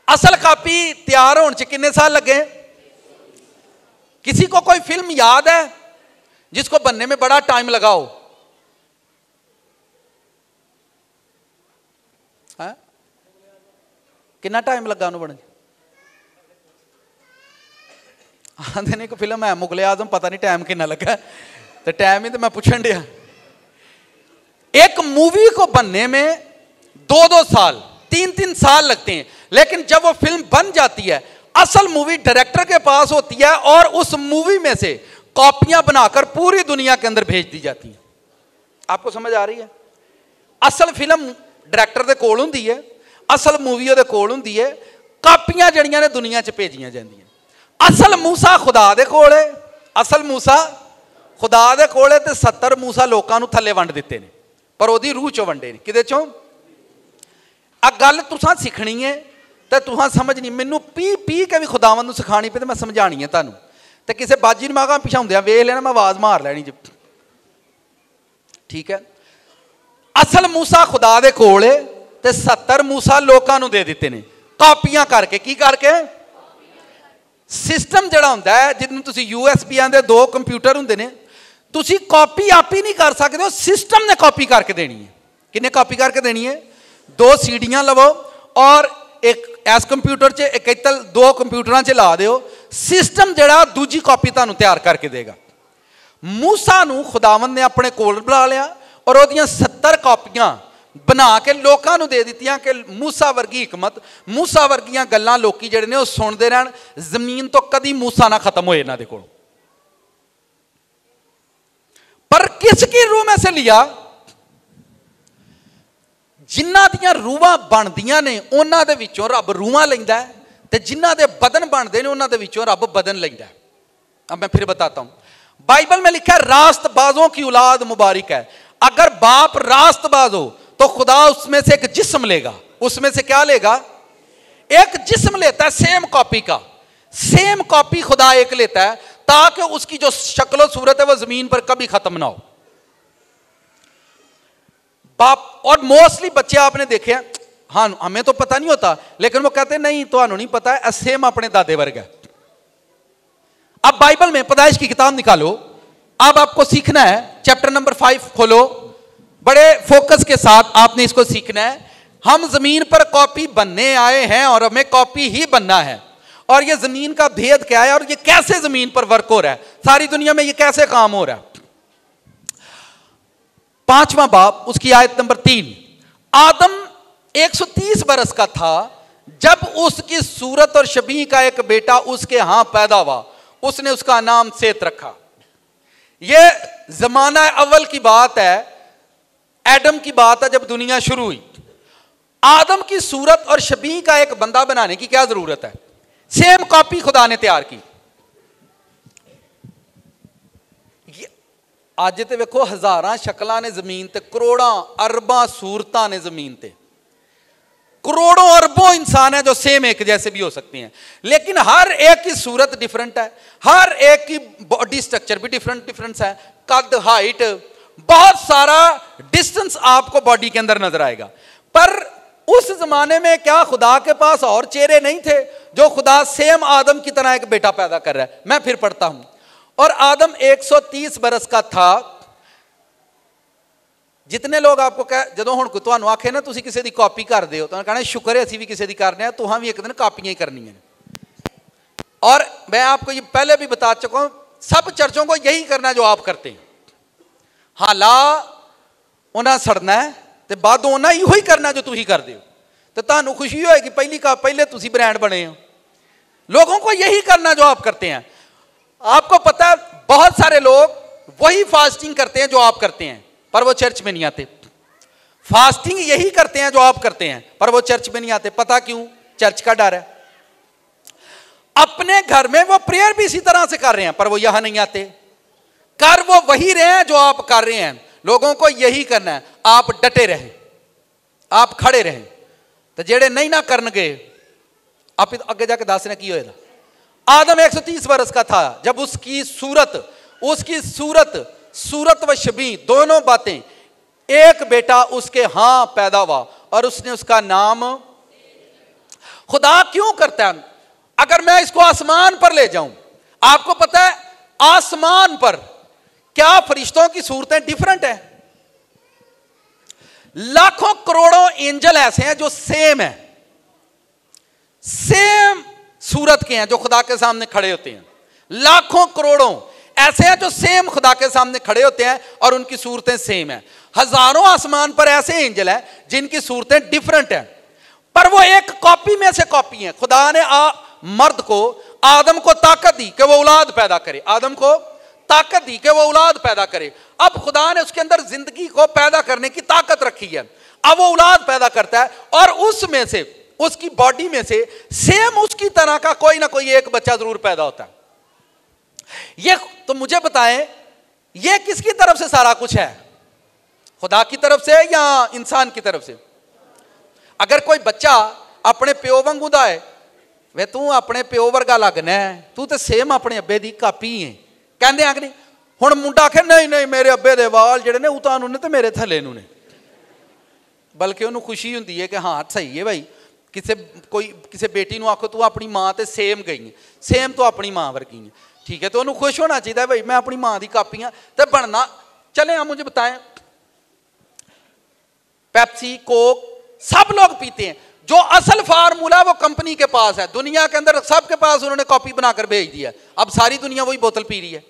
असल कॉपी तैयार होने से कितने साल लगे? किसी को कोई फिल्म याद है जिसको बनने में बड़ा टाइम लगा हो? कितना टाइम लगा उन्होंने बनने? आंधे को फिल्म है मुगले आजम, पता नहीं टाइम कितना लगा, तो टाइम ही तो मैं पूछन दिया। एक मूवी को बनने में 2-2 साल, 3-3 साल लगते हैं, लेकिन जब वो फिल्म बन जाती है, असल मूवी डायरेक्टर के पास होती है और उस मूवी में से कॉपियां बनाकर पूरी दुनिया के अंदर भेज दी जाती हैं। आपको समझ आ रही है? असल फिल्म डायरेक्टर के कोल हुंदी है, असल मूवी ਉਹਦੇ ਕੋਲ ਹੁੰਦੀ है, ਕਾਪੀਆਂ ਜਿਹੜੀਆਂ ਨੇ ਦੁਨੀਆ 'ਚ ਭੇਜੀਆਂ ਜਾਂਦੀਆਂ। ਅਸਲ मूसा खुदा ਦੇ ਕੋਲ ਹੈ, ਅਸਲ मूसा खुदा ਦੇ ਕੋਲ ਹੈ, ਤੇ 70 मूसा ਲੋਕਾਂ ਨੂੰ ਥੱਲੇ ਵੰਡ ਦਿੱਤੇ ਨੇ, ਪਰ ਉਹਦੀ ਰੂਹ 'ਚੋਂ ਵੰਡੇ ਨੇ। ਕਿਹਦੇ 'ਚੋਂ? ਆ ਗੱਲ ਤੁਸੀਂ ਸਿੱਖਣੀ ਹੈ ਤੇ ਤੁਸੀਂ ਸਮਝਣੀ, ਮੈਨੂੰ ਪੀ ਕੇ ਵੀ ਖੁਦਾਵੰਦ ਨੂੰ ਸਿਖਾਣੀ ਪਈ ਤੇ ਮੈਂ ਸਮਝਾਣੀ ਹੈ ਤੁਹਾਨੂੰ। ਤੇ ਕਿਸੇ ਬਾਜੀ ਨੂੰ ਮਾਗਾ ਪਿਛਾਉਂਦਿਆਂ ਵੇਖ ਲੈਣਾ, ਮੈਂ ਆਵਾਜ਼ ਮਾਰ ਲੈਣੀ ਜੀ, ਠੀਕ ਹੈ? ਅਸਲ मूसा खुदा ਦੇ ਕੋਲ ਹੈ ਤੇ 70 मूसा ਲੋਕਾਂ ਨੂੰ ਦੇ ਦਿੱਤੇ ਨੇ, ਕਾਪੀਆਂ ਕਰਕੇ। ਕੀ ਕਰਕੇ? सिस्टम ਜਿਹੜਾ ਹੁੰਦਾ ਹੈ, ਜਿਹਨੂੰ ਤੁਸੀਂ USB ਆਂਦੇ, 2 ਕੰਪਿਊਟਰ ਹੁੰਦੇ ਨੇ, ਤੁਸੀਂ ਕਾਪੀ ਆਪ ਹੀ ਨਹੀਂ ਕਰ ਸਕਦੇ ਹੋ, सिस्टम ने ਕਾਪੀ ਕਰਕੇ ਦੇਣੀ ਹੈ। ਕਿੰਨੇ ਕਾਪੀ ਕਰਕੇ ਦੇਣੀ ਹੈ? 2 ਸੀੜੀਆਂ ਲਵੋ ਔਰ ਇੱਕ ਇਸ ਕੰਪਿਊਟਰ 'ਚ ਇੱਕ ਇੱਧਰ 2 ਕੰਪਿਊਟਰਾਂ 'ਚ ਲਾ ਦਿਓ, सिस्टम ਜਿਹੜਾ ਦੂਜੀ ਕਾਪੀ ਤੁਹਾਨੂੰ ਤਿਆਰ ਕਰਕੇ ਦੇਗਾ। मूसा ਨੂੰ ਖੁਦਾਵੰਦ ਨੇ ਆਪਣੇ ਕੋਲ ਬੁਲਾ ਲਿਆ ਔਰ ਉਹਦੀਆਂ 70 ਕਾਪੀਆਂ बना के लोगों को दे दित्तियां कि मूसा वर्गी हिकमत, मूसा वर्गियां गल्लां लोकी जिहड़े ने ओह सुनदे रहन, जमीन तो कदी मूसा ना खत्म होए इन्हां दे कोल। पर किसकी रूह में से लिया? जिन्हां दियां रूहां बनदियां ने उन्हां दे विचों रब रूहां लैंदा है, ते जिन्हां दे बदन बनदे ने उन्हां दे विचों रब बदन लैंदा है। अब मैं फिर बताता हूं, बाइबल में लिखा है रास्तबाजों की औलाद मुबारक है। अगर बाप रास्तबाज हो तो खुदा उसमें से एक जिस्म लेगा। उसमें से क्या लेगा? एक जिस्म लेता है, सेम कॉपी का, सेम कॉपी खुदा एक लेता है, ताकि उसकी जो शक्ल सूरत है वो जमीन पर कभी खत्म ना हो। बाप और मोस्टली बच्चे आपने देखे हैं, हाँ हमें तो पता नहीं होता, लेकिन वो कहते हैं नहीं तो नहीं पता है, सेम अपने दादे वर्ग है। अब बाइबल में पैदाइश की किताब निकालो, अब आपको सीखना है, चैप्टर नंबर 5 खोलो, बड़े फोकस के साथ आपने इसको सीखना है। हम जमीन पर कॉपी बनने आए हैं और हमें कॉपी ही बनना है। और ये जमीन का भेद क्या है और ये कैसे जमीन पर वर्क हो रहा है, सारी दुनिया में ये कैसे काम हो रहा है। 5वां बाब उसकी आयत नंबर 3। आदम 130 बरस का था जब उसकी सूरत और शबीह का एक बेटा उसके यहां पैदा हुआ, उसने उसका नाम सेत रखा। यह जमाना अव्वल की बात है, एडम की बात है, जब दुनिया शुरू हुई। आदम की सूरत और शबीह का एक बंदा बनाने की क्या जरूरत है? सेम कॉपी खुदा ने तैयार की। अज तो वेखो हजारां शक्लां ने जमीन ते, करोड़ां अरबां सूरतां ने जमीन ते, करोड़ों अरबों इंसान है जो सेम एक जैसे भी हो सकते हैं, लेकिन हर एक की सूरत डिफरेंट है, हर एक की बॉडी स्ट्रक्चर भी डिफरेंट है, कद, हाइट, बहुत सारा डिस्टेंस आपको बॉडी के अंदर नजर आएगा। पर उस जमाने में क्या खुदा के पास और चेहरे नहीं थे जो खुदा सेम आदम की तरह एक बेटा पैदा कर रहा है? मैं फिर पढ़ता हूं, और आदम 130 बरस का था। जितने लोग आपको कह जो हुण तुहानू आखे ना तुसीं किसी दी कॉपी करदे हो, तो कहना शुक्र है असीं भी किसी दी करने हैं, तुहां भी एक दिन कॉपियां ही करनी है। और मैं आपको ये पहले भी बता चुका हूं, सब चर्चों को यही करना है जो आप करते हैं। हाला उन्हें सड़ना है तो बाद उन्हें इहो ही करना जो तुसीं करदे हो, तो तुहानू खुशी होएगी पहले तुसीं ब्रांड बने हो। लोगों को यही करना जो आप करते हैं। आपको पता है बहुत सारे लोग वही फास्टिंग करते हैं जो आप करते हैं, पर वो चर्च में नहीं आते। फास्टिंग यही करते हैं जो आप करते हैं, पर वो चर्च में नहीं आते। पता क्यों? चर्च का डर है। अपने घर में वो प्रेयर भी इसी तरह से कर रहे हैं, पर वो यहां नहीं आते। कर वो वही रहे हैं जो आप कर रहे हैं। लोगों को यही करना है, आप डटे रहें, आप खड़े रहें। तो जेड़े नहीं ना करनगे, आप आगे जाके दसने की होएगा। आदम 130 वर्ष का था जब उसकी सूरत व शबी दोनों बातें, एक बेटा उसके हां पैदा हुआ और उसने उसका नाम। खुदा क्यों करता है? अगर मैं इसको आसमान पर ले जाऊं, आपको पता है आसमान पर क्या फरिश्तों की सूरतें डिफरेंट है। लाखों करोड़ों एंजल ऐसे हैं जो सेम है, सेम सूरत के हैं, जो खुदा के सामने खड़े होते हैं। लाखों करोड़ों ऐसे हैं जो सेम खुदा के सामने खड़े होते हैं और उनकी सूरतें सेम है। हजारों आसमान पर ऐसे एंजल हैं जिनकी सूरतें डिफरेंट हैं, पर वो एक कॉपी में से कॉपी है। खुदा ने मर्द को, आदम को ताकत दी कि वो औलाद पैदा करे। आदम को ताकत दी कि वो औलाद पैदा करे। अब खुदा ने उसके अंदर जिंदगी को पैदा करने की ताकत रखी है। अब वो औलाद पैदा करता है और उसमें से, उसकी बॉडी में से सेम उसकी तरह का कोई ना कोई एक बच्चा जरूर पैदा होता है। ये तो मुझे बताएं, ये किसकी तरफ से सारा कुछ है? खुदा की तरफ से या इंसान की तरफ से? अगर कोई बच्चा अपने प्यो वांगू दा है, वे तू अपने प्यो वर्गा लगना है, तू तो सेम अपने अब्बे दी कापी है, कहते हैं कि नहीं? हुण मुंडा आखे नहीं नहीं मेरे अब्बे दे वाल जिहड़े ने उतां ने ते मेरे थल्ले नूं ने, बल्कि उन्होंने खुशी हुंदी है कि हाँ सही है भाई। किसी बेटी नूं आखो तू अपनी मां ते सेम गई है, सेम तो अपनी मां वर्गी है, ठीक है, तो उन्होंने खुश होना चाहिए भाई मैं अपनी मां दी कापी हाँ, तो बनना। चले हम मुझे बताएं, पेप्सी कोक सब लोग पीते हैं, जो असल फार्मूला वो कंपनी के पास है, दुनिया के अंदर सबके पास उन्होंने कॉपी बनाकर भेज दिया। अब सारी दुनिया वही बोतल पी रही है,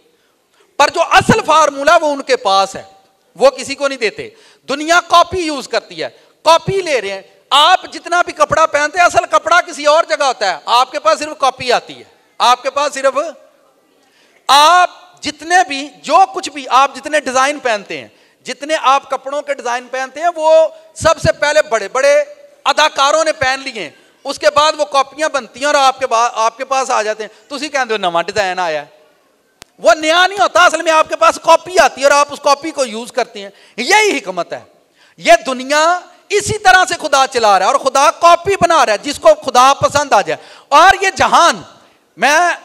पर जो असल फार्मूला वो उनके पास है, वो किसी को नहीं देते। दुनिया कॉपी यूज करती है, कॉपी ले रहे हैं। आप जितना भी कपड़ा पहनते हैं, असल कपड़ा किसी और जगह होता है, आपके पास सिर्फ कॉपी आती है। आपके पास सिर्फ, आप जितने भी, जो कुछ भी आप जितने डिजाइन पहनते हैं, जितने आप कपड़ों के डिजाइन पहनते हैं, वो सबसे पहले बड़े बड़े अदाकारों ने पहन लिए, उसके बाद वो कॉपियां बनती हैं और आपके पास आ जाते हैं। तुसी कहते हो नवा डिजाइन आया है, वो नया नहीं होता, असल में आपके पास कॉपी आती है और आप उस कॉपी को यूज करते हैं। यही हिकमत है। ये दुनिया इसी तरह से खुदा चला रहा है और खुदा कॉपी बना रहा है जिसको खुदा पसंद आ जाए। और ये जहान, मैं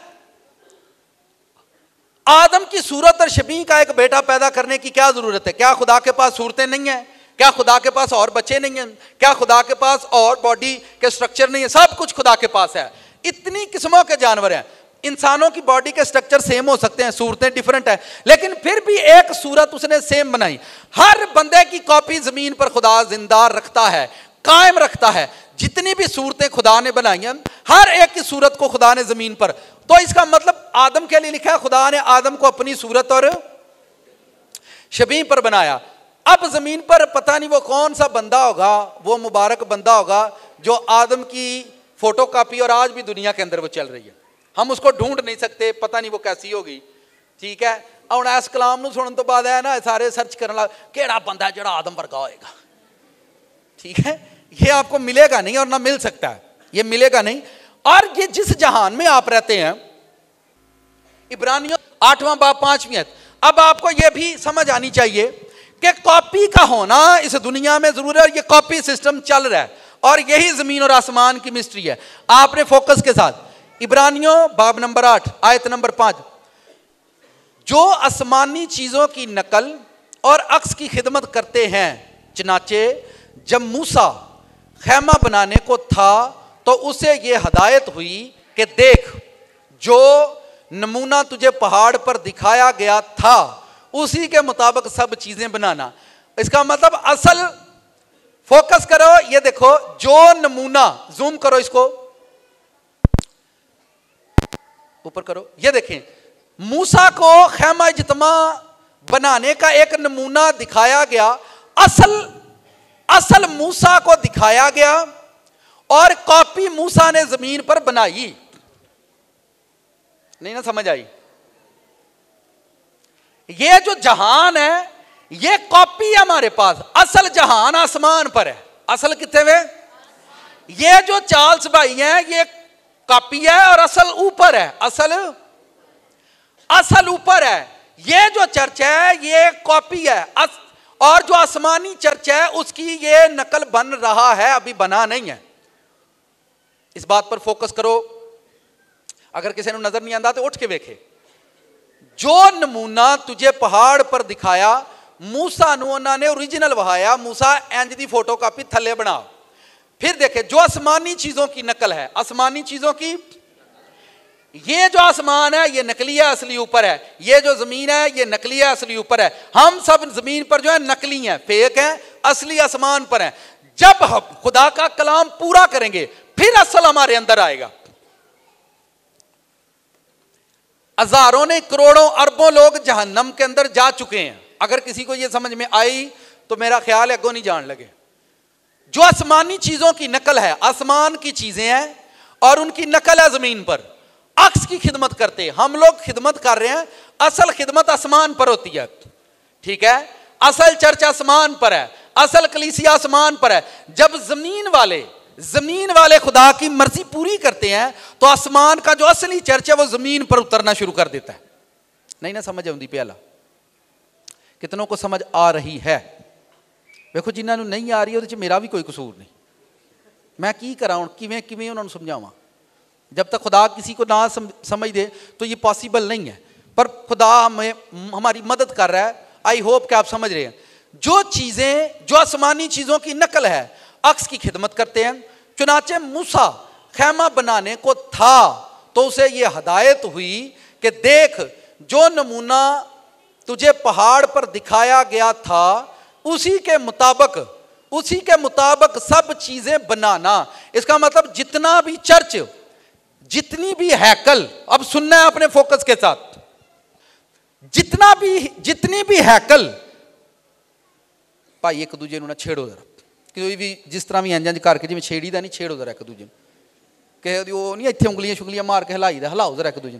आदम की सूरत और शबीह का एक बेटा पैदा करने की क्या जरूरत है? क्या खुदा के पास सूरतें नहीं है? क्या खुदा के पास और बच्चे नहीं हैं? क्या खुदा के पास और बॉडी के स्ट्रक्चर नहीं है? सब कुछ खुदा के पास है। इतनी किस्मों के जानवर हैं, इंसानों की बॉडी के स्ट्रक्चर सेम हो सकते हैं, सूरतें डिफरेंट है, लेकिन फिर भी एक सूरत उसने सेम बनाई। हर बंदे की कॉपी जमीन पर खुदा जिंदा रखता है, कायम रखता है। जितनी भी सूरतें खुदा ने बनाई हैं, हर एक की सूरत को खुदा ने जमीन पर, तो इसका मतलब आदम के लिए लिखा है खुदा ने आदम को अपनी सूरत और शबीह पर बनाया। अब जमीन पर पता नहीं वो कौन सा बंदा होगा, वो मुबारक बंदा होगा जो आदम की फोटो कॉपी, और आज भी दुनिया के अंदर वो चल रही है, हम उसको ढूंढ नहीं सकते, पता नहीं वो कैसी होगी, ठीक है। और इस कलाम नूं सुनने तो बाद है ना सारे सर्च करने लग केड़ा बंदा जो आदम वर्गा होएगा, ठीक है। ये आपको मिलेगा नहीं और ना मिल सकता है, ये मिलेगा नहीं। और ये जिस जहान में आप रहते हैं, इब्रानियों 8वां बाब 5वीं आयत, अब आपको ये भी समझ आनी चाहिए कि कॉपी का होना इस दुनिया में जरूर है, और ये कॉपी सिस्टम चल रहा है, और यही जमीन और आसमान की मिस्ट्री है। आपने फोकस के साथ इब्रानियों बाब नंबर 8 आयत नंबर 5, जो आसमानी चीजों की नकल और अक्स की खिदमत करते हैं, चनाचे जब मूसा खैमा बनाने को था तो उसे यह हदायत हुई कि देख, जो नमूना तुझे पहाड़ पर दिखाया गया था उसी के मुताबिक सब चीजें बनाना। इसका मतलब असल, फोकस करो, ये देखो, जो नमूना, जूम करो, इसको ऊपर करो, ये देखें, मूसा को खैमा इज्तिमा बनाने का एक नमूना दिखाया गया, असल मूसा को दिखाया गया, और कॉपी मूसा ने जमीन पर बनाई। नहीं ना समझ आई? ये जो जहान है, ये कॉपी है हमारे पास, असल जहान आसमान पर है। असल कितने वे? ये जो चार्ल्स भाई हैं ये कॉपी है और असल ऊपर है। असल ऊपर है। ये जो चर्च है ये कॉपी है और जो आसमानी चर्च है उसकी ये नकल बन रहा है, अभी बना नहीं है। इस बात पर फोकस करो। अगर किसी ने नजर नहीं आता तो उठ के देखे। जो नमूना तुझे पहाड़ पर दिखाया मूसा नू उन्होंने ओरिजिनल वहाया, मूसा इंज दी फोटो कॉपी थले बना। फिर देखे जो आसमानी चीजों की नकल है, आसमानी चीजों की, ये जो आसमान है ये नकली है, असली ऊपर है। ये जो जमीन है ये नकली है, असली ऊपर है। हम सब जमीन पर जो है नकली हैं, फेक हैं, असली आसमान पर हैं। जब हम खुदा का कलाम पूरा करेंगे फिर असल हमारे अंदर आएगा। हजारों ने, करोड़ों, अरबों लोग जहन्नम के अंदर जा चुके हैं। अगर किसी को यह समझ में आई तो मेरा ख्याल है अगो नहीं जान लगे। जो आसमानी चीजों की नकल है, आसमान की चीजें हैं और उनकी नकल है जमीन पर, अक्स की खिदमत करते हैं। हम लोग खिदमत कर रहे हैं, असल खिदमत आसमान पर होती है। ठीक है, असल चर्च आसमान पर है, असल कलीसिया आसमान पर है। जब जमीन वाले खुदा की मर्जी पूरी करते हैं तो आसमान का जो असली चर्च है वो जमीन पर उतरना शुरू कर देता है। नहीं ना समझ आती? पहला कितनों को समझ आ रही है? देखो जिन्होंने नहीं आ रही है मेरा भी कोई कसूर नहीं। मैं की करा हूं, किवें किवें उन्होंने समझावां। जब तक खुदा किसी को ना समझ दे तो ये पॉसिबल नहीं है, पर खुदा हमें हमारी मदद कर रहा है। आई होप कि आप समझ रहे हैं। जो चीजें जो आसमानी चीजों की नकल है, अक्स की खिदमत करते हैं। चुनाचे मूसा खैमा बनाने को था तो उसे ये हदायत हुई कि देख जो नमूना तुझे पहाड़ पर दिखाया गया था उसी के मुताबिक सब चीजें बनाना। इसका मतलब जितना भी चर्च, जितनी भी हैकल, अब सुनना है अपने फोकस के साथ, जितनी भी हैकल, भाई एक दूजे ना छेड़ो जरा, कोई भी जिस तरह भी इंज करके जिवें छेड़ी दा नहीं, छेड़ो जरा एक दूजे कि वो नहीं इतने उंगलियां शुगलियां मार के हिलाओ जरा एक दूजे।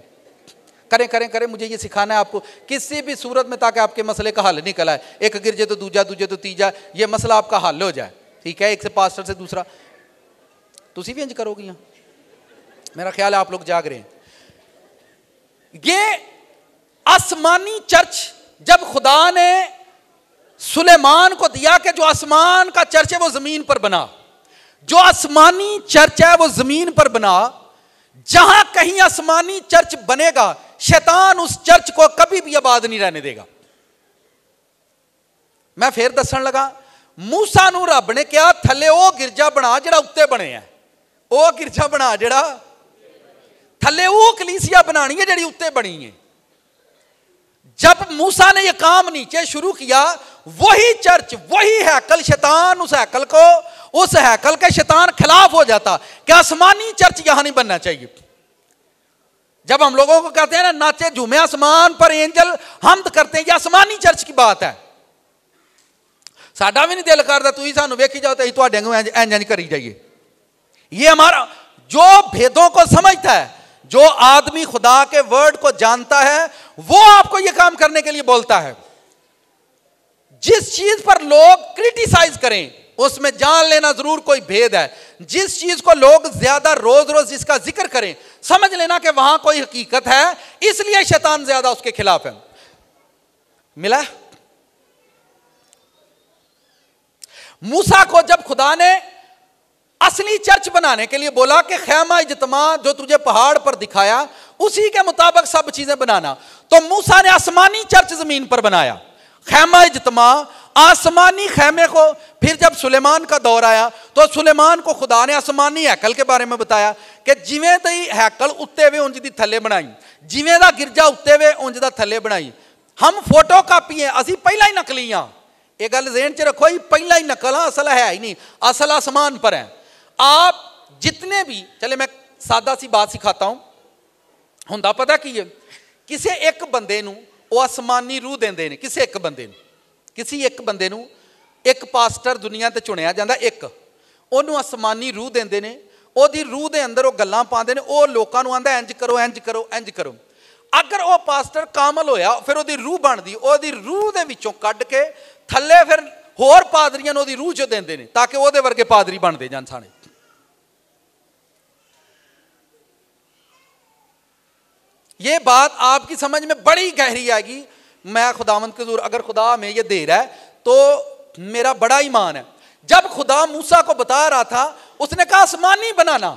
करें मुझे ये सिखाना है आपको किसी भी सूरत में, ताकि आपके मसले का हल निकल आए। एक गिरजे तो दूजा, दूजे तो तीजा, ये मसला आपका हल हो जाए। ठीक है, एक से पास्टर से दूसरा। तुसी भी इंज करोगी? मेरा ख्याल है आप लोग जाग रहे हैं। ये आसमानी चर्च जब खुदा ने सुलेमान को दिया कि जो आसमान का चर्च है वो जमीन पर बना, जो आसमानी चर्च है वो जमीन पर बना। जहां कहीं आसमानी चर्च बनेगा शैतान उस चर्च को कभी भी आबाद नहीं रहने देगा। मैं फिर दसन लगा, मूसा नू रब ने कहा थले ओ गिरजा बना जड़ा उत्ते बने है, ओ गिरजा बना जड़ा थले, ओ कलीसिया बनानी है जड़ी उत्ते बनी है। जब मूसा ने यह काम नीचे शुरू किया, वही चर्च, वही हैकल, शैतान उस हैकल के शैतान खिलाफ हो जाता कि आसमानी चर्च यहां नहीं बनना चाहिए। जब हम लोगों को कहते हैं ना नाचे झूमे आसमान पर एंजल हमद करते हैं, ये आसमानी चर्च की बात है। साडा भी नहीं दिल करता तू ही सानू वेखी जाओ तो तुहाडे वांगू इंज करी जाइए। ये हमारा जो भेदों को समझता है, जो आदमी खुदा के वर्ड को जानता है, वो आपको यह काम करने के लिए बोलता है। जिस चीज पर लोग क्रिटिसाइज करें उसमें जान लेना जरूर कोई भेद है। जिस चीज को लोग ज्यादा रोज रोज जिसका जिक्र करें, समझ लेना कि वहां कोई हकीकत है, इसलिए शैतान ज्यादा उसके खिलाफ है। मिला? मूसा को जब खुदा ने असली चर्च बनाने के लिए बोला कि खैमा इज्तिमा जो तुझे पहाड़ पर दिखाया उसी के मुताबिक सब चीजें बनाना, तो मूसा ने आसमानी चर्च जमीन पर बनाया, खैमा इज्तिमा, आसमानी खैमे को। फिर जब सुलेमान का दौर आया तो सुलेमान को खुदा ने आसमानी हैकल के बारे में बताया कि जिवें दी हैकल उत्ते हुए उंज दी थले बनाई, जिवें दा गिरजा उत्ते हुए उंज दा थले बनाई। हम फोटो कापी हैं, असी पहला ही नकली हां। यह गल ज़हन च रखो, ही पहला ही नकल हां, असल है ही नहीं, असल आसमान पर है। आप जितने भी, चले मैं सादा सी बात सिखाता हूं, हुंदा पता की है, किसी एक बंदे नूं वो आसमानी रूह देंदे ने, किसी एक बंदे नूं एक पास्टर दुनिया ते चुनिया जांदा, एक ओनू आसमानी रूह देंदे ने, ओदी रूह दे अंदर वो गल्लां पांदे ने, ओ लोकां नूं आंदा इंज करो इंज करो इंज करो। अगर वह पास्टर कामल होया फिर उसकी रूह बनती, उसकी रूह के विचों कढ़ के थले फिर होर पादरियां नूं उसदी रूह च देंदे ने ताकि वो वर्गे पादरी बनते जान सारे। ये बात आपकी समझ में बड़ी गहरी आएगी। मैं खुदावंद के हुजूर अगर खुदा हमें ये दे रहा है तो मेरा बड़ा ईमान है। जब खुदा मूसा को बता रहा था उसने कहा आसमानी बनाना,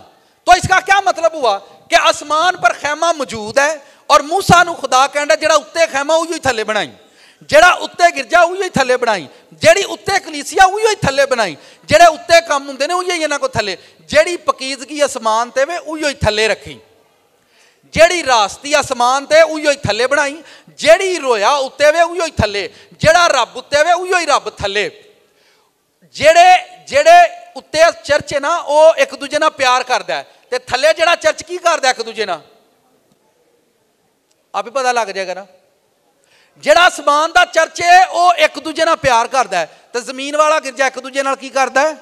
तो इसका क्या मतलब हुआ कि आसमान पर खैमा मौजूद है और मूसा नूं खुदा कहंदा जेड़ा उत्ते खैमा उही थले बनाई, जेड़ा उत्ते गिरजा उही थले बनाई, जेड़ी उत्ते कलीसिया उही थले बनाई, जेड़े उत्ते काम हुंदे ने उही इन्हां को थले, जेड़ी पकीजगी आसमान ते वे उही थले रखी, जेड़ी रास्ती आसमान ते उही थले बनाई, जेड़ी रोया उत्ते वे उही थले, जेड़ा रब उत्ते वे उही रब थले। जेड़े जेड़े उत्ते चर्च है ना वो एक दूजे नाल प्यार करदा है ते थले जेड़ा चर्च की करदा एक दूजे नाल, आप ही पता लग जाएगा ना। जेड़ा आसमान दा चर्च है वो एक दूजे नाल प्यार करदा है ते जमीन वाला गिरजा एक दूजे नाल की करदा है।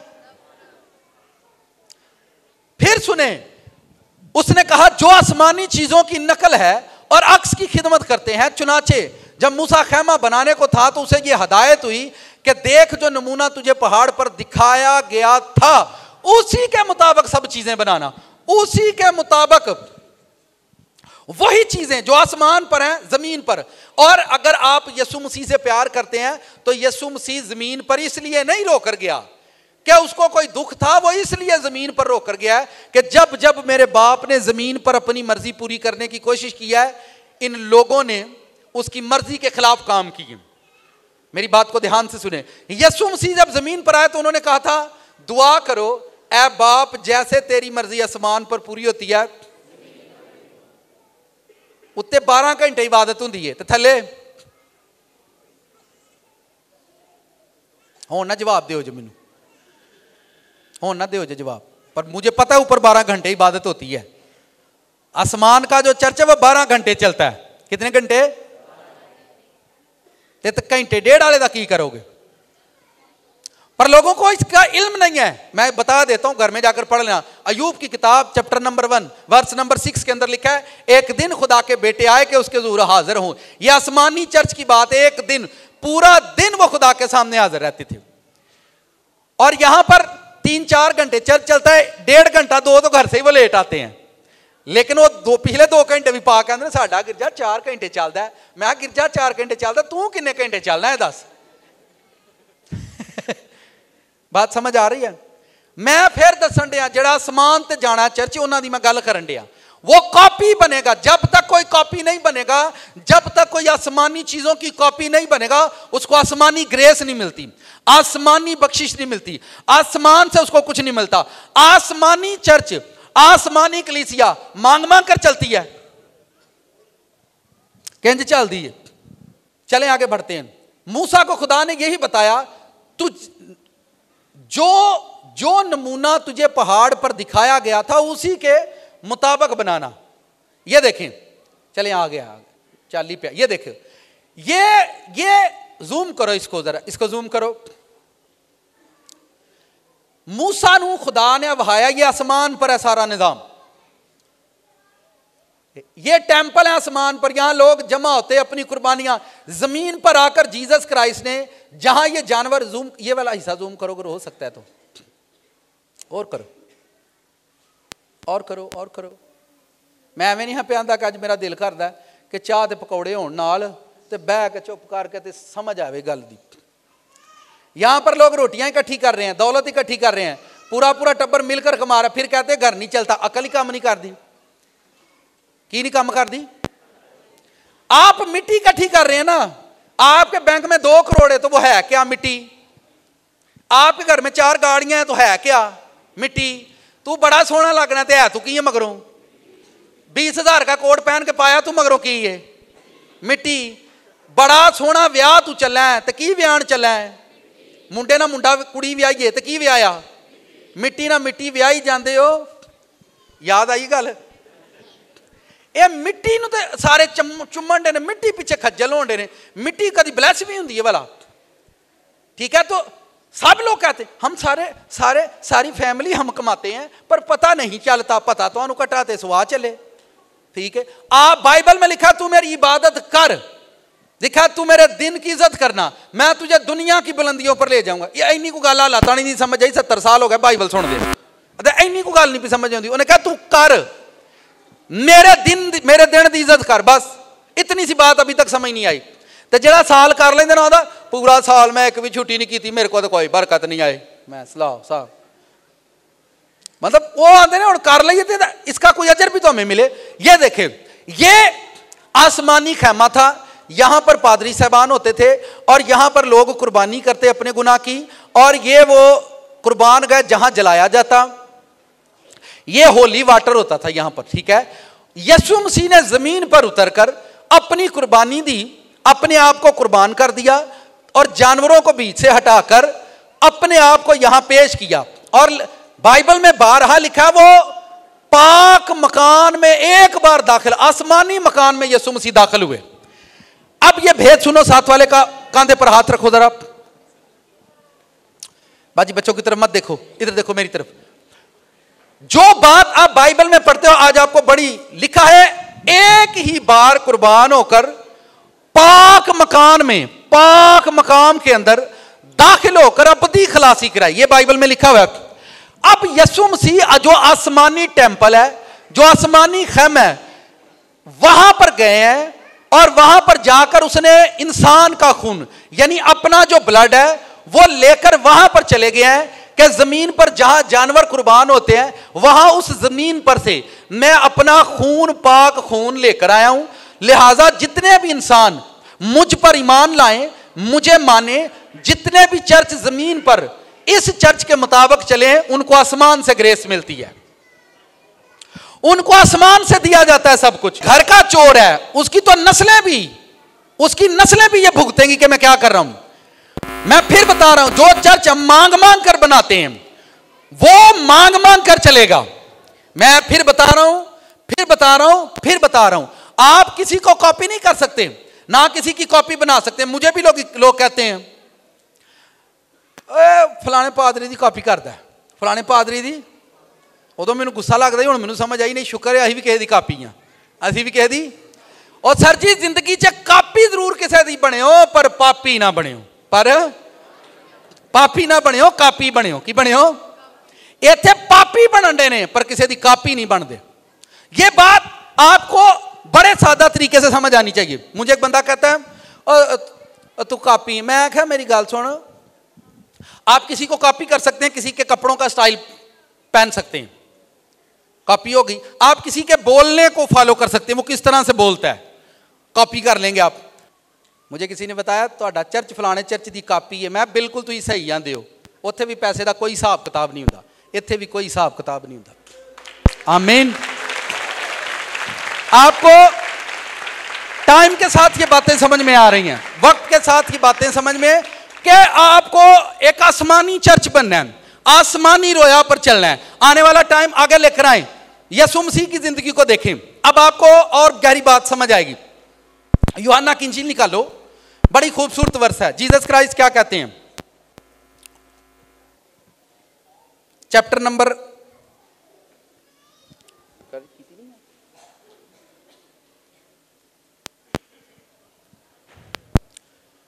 फिर सुने, उसने कहा जो आसमानी चीजों की नकल है और अक्स की खिदमत करते हैं। चुनाचे जब मूसा खैमा बनाने को था तो उसे यह हदायत हुई कि देख जो नमूना तुझे पहाड़ पर दिखाया गया था उसी के मुताबिक सब चीजें बनाना, उसी के मुताबिक वही चीजें जो आसमान पर हैं जमीन पर। और अगर आप यीशु मसीह से प्यार करते हैं तो यीशु मसीह जमीन पर इसलिए नहीं रोकर गया कि उसको कोई दुख था, वो इसलिए जमीन पर रोकर गया है कि जब जब मेरे बाप ने जमीन पर अपनी मर्जी पूरी करने की कोशिश की है इन लोगों ने उसकी मर्जी के खिलाफ काम किए। मेरी बात को ध्यान से सुने, यीशु मसीह जब जमीन पर आए तो उन्होंने कहा था दुआ करो ऐ बाप जैसे तेरी मर्जी आसमान पर पूरी होती है, उत्ते 12 घंटे इबादत होंदी है, तो थले हुण ना जवाब दिओ जी, मैनू हुण ना दिओ जी जवाब, पर मुझे पता है ऊपर 12 घंटे इबादत होती है। आसमान का जो चर्च है वो 12 घंटे चलता है। कितने घंटे? तो घंटे डेढ़ वाले का की करोगे? पर लोगों को इसका इल्म नहीं है। मैं बता देता हूं, घर में जाकर पढ़ लेना। अयूब की किताब चैप्टर नंबर 1 वर्स नंबर 6 के अंदर लिखा है एक दिन खुदा के बेटे आए कि उसके हुजूर हाजिर हों। यह आसमानी चर्च की बात है। एक दिन पूरा दिन वो खुदा के सामने हाजिर रहते थे। और यहां पर 3-4 घंटे चर्च चलता है, 1.5 घंटा 2 तो घर से ही वो लेट आते हैं। लेकिन वो पिछले 2 घंटे भी पा के आंदे साडा गिरजा 4 घंटे चलता है। मैं गिरजा 4 घंटे चलता, तू किन्ने घंटे चलना है दस? बात समझ आ रही है? मैं फिर दसन दिया जेड़ा आसमान ते जाना चर्च उन्हां दी मैं गल करन दिया। वो कॉपी बनेगा। जब तक कोई कॉपी नहीं बनेगा, जब तक कोई आसमानी चीजों की कॉपी नहीं बनेगा, उसको आसमानी ग्रेस नहीं मिलती, आसमानी बख्शिश नहीं मिलती, आसमान से उसको कुछ नहीं मिलता। आसमानी चर्च, आसमानी कलीसिया मांग मांग कर चलती है। किंज चलती है? चले आगे बढ़ते हैं। मूसा को खुदा ने यही बताया, तू जो नमूना तुझे पहाड़ पर दिखाया गया था उसी के मुताबिक बनाना। ये देखें, चले आगे चाली पे, ये देखें, ये जूम करो इसको, जरा इसको जूम करो। मूसा नू खुदा ने वहाया, ये आसमान पर है सारा निजाम। ये टेंपल है आसमान पर, यहां लोग जमा होते अपनी कुर्बानियां। जमीन पर आकर जीसस क्राइस्ट ने जहां ये जानवर, जूम ये वाला हिस्सा जूम करो अगर हो सकता है तो, और करो और करो और करो। मैं एवं नहीं पे आंदा कि अज मेरा दिल करदा कि चाह ते पकौड़े होण नाल ते बह के चुप करके ते समझ आवे गल दी। यहां पर लोग रोटियां इकट्ठी कर रहे हैं, दौलत इकट्ठी कर रहे हैं, पूरा पूरा टब्बर मिलकर कमा रहा, फिर कहते घर नहीं चलता। अकल ही काम नहीं करती। की नहीं काम करती? आप मिट्टी इकट्ठी कर रहे हैं ना, आपके बैंक में 2 करोड़ है तो वो है क्या? मिट्टी। आपके घर में 4 गाड़ियां हैं तो है क्या? मिट्टी। तू बड़ा सोहना लगना तो है तू की है मगरों? 20,000 का कोट पहन के पाया तू मगरों की है? मिट्टी। बड़ा सोहना विआह तू चला है तो की विआहन चला है? मुंडे ना मुंडा कुड़ी विआही है तो की विआया? मिट्टी ना मिट्टी विआही जाते हो। याद आई गल? ये मिट्टी नूं ते सारे चुम्मन डे ने, मिट्टी पीछे खज्जल होंदे ने। मिट्टी कभी ब्लैस भी होंदी है भला? ठीक है, तो सब लोग कहते हम सारी फैमिली हम कमाते हैं पर पता नहीं चलता। पता तो घटा ते सुहा चले। ठीक है, आप बाइबल में लिखा तू मेरी इबादत कर, लिखा तू मेरे दिन की इज्जत करना, मैं तुझे दुनिया की बुलंदियों पर ले जाऊंगा। ये इन्नी को गल लाता नहीं समझ आई, 70 साल हो गए बाइबल सुन दे, इन्नी को गल नहीं समझ आती। उन्हें कहा तू कर मेरे दिन की इज्जत कर, बस इतनी सी बात अभी तक समझ नहीं आई। तो जरा साल कर लेंगे ना आता पूरा साल मैं एक भी छुट्टी नहीं की थी, मेरे को तो कोई बरकत नहीं आई, मैं सलाह साहब मतलब वो आते ना कर लिए थे, इसका कोई अजर भी तो हमें मिले। ये देखे, ये आसमानी खैमा था, यहां पर पादरी साहबान होते थे और यहां पर लोग कुर्बानी करते अपने गुनाह की, और ये वो कुर्बान गए जहां जलाया जाता, ये होली वाटर होता था यहां पर, ठीक है। यीशु मसीह ने जमीन पर उतरकर अपनी कुर्बानी दी, अपने आप को कुर्बान कर दिया और जानवरों को बीच से हटाकर अपने आप को यहां पेश किया। और बाइबल में बारहा लिखा, वो पाक मकान में एक बार दाखिल, आसमानी मकान में यीशु मसीह दाखिल हुए। अब ये भेद सुनो, साथ वाले का कांधे पर हाथ रखो जरा, बाजी बच्चों की तरफ मत देखो, इधर देखो मेरी तरफ। जो बात आप बाइबल में पढ़ते हो आज आपको बड़ी लिखा है, एक ही बार कुर्बान होकर पाक मकान में, पाक मकाम के अंदर दाखिल होकर अबदी खलासी कराई, ये बाइबल में लिखा हुआ है। अब यीशु मसीह जो आसमानी टेंपल है, जो आसमानी खैम है, वहां पर गए हैं और वहां पर जाकर उसने इंसान का खून यानी अपना जो ब्लड है वो लेकर वहां पर चले गए हैं कि जमीन पर जहां जानवर कुर्बान होते हैं वहां उस जमीन पर से मैं अपना खून, पाक खून लेकर आया हूं। लिहाजा जितने भी इंसान मुझ पर ईमान लाएं, मुझे माने, जितने भी चर्च जमीन पर इस चर्च के मुताबिक चले, उनको आसमान से ग्रेस मिलती है, उनको आसमान से दिया जाता है सब कुछ। घर का चोर है, उसकी तो नस्लें भी, उसकी नस्लें भी ये भुगतेंगी कि मैं क्या कर रहा हूं। मैं फिर बता रहा हूं, जो चर्च हम मांग मांग कर बनाते हैं वो मांग मांग कर चलेगा। मैं फिर बता रहा हूं, फिर बता रहा हूं, फिर बता रहा हूं, आप किसी को कॉपी नहीं कर सकते, ना किसी की कॉपी बना सकते। मुझे भी लोग कहते हैं फलाने पादरी की कॉपी करता है, फलाने पादरी की, उदों मैनू गुस्सा लगता हूं मैनू समझ आई नहीं, शुक्र है असीं भी किसी की कापी हाँ, असीं भी किसी की। और सर जी जिंदगी च कापी जरूर किसी की बनियो पर पापी ना बनियो, पर पापी ना बनियो, कापी बनियो। की बनियो? इत्थे पापी बनते ने पर किसी की कापी नहीं बनते। ये बात आपको बड़े सादा तरीके से समझ आनी चाहिए। मुझे एक बंदा कहता है तू कापी, मैं क्या मेरी गल सुन, आप किसी को कॉपी कर सकते हैं, किसी के कपड़ों का स्टाइल पहन सकते हैं, कॉपी होगी। आप किसी के बोलने को फॉलो कर सकते हैं, वो किस तरह से बोलता है, कॉपी कर लेंगे आप। मुझे किसी ने बताया ਤੁਹਾਡਾ चर्च फलाने चर्च की कॉपी है, मैं बिल्कुल तुम सही आंदे हो, उत्थे भी पैसे का कोई हिसाब किताब नहीं होता, इत्थे भी कोई हिसाब किताब नहीं होता। आमीन। आपको टाइम के साथ ये बातें समझ में आ रही हैं, वक्त के साथ ये बातें समझ में कि आपको एक आसमानी चर्च बनना है, आसमानी रोया पर चलना है। आने वाला टाइम आगे लेकर आए, यीशु मसीह की जिंदगी को देखें, अब आपको और गहरी बात समझ आएगी। यूहन्ना की इंजील निकालो, बड़ी खूबसूरत वर्स है। जीसस क्राइस्ट क्या कहते हैं? चैप्टर नंबर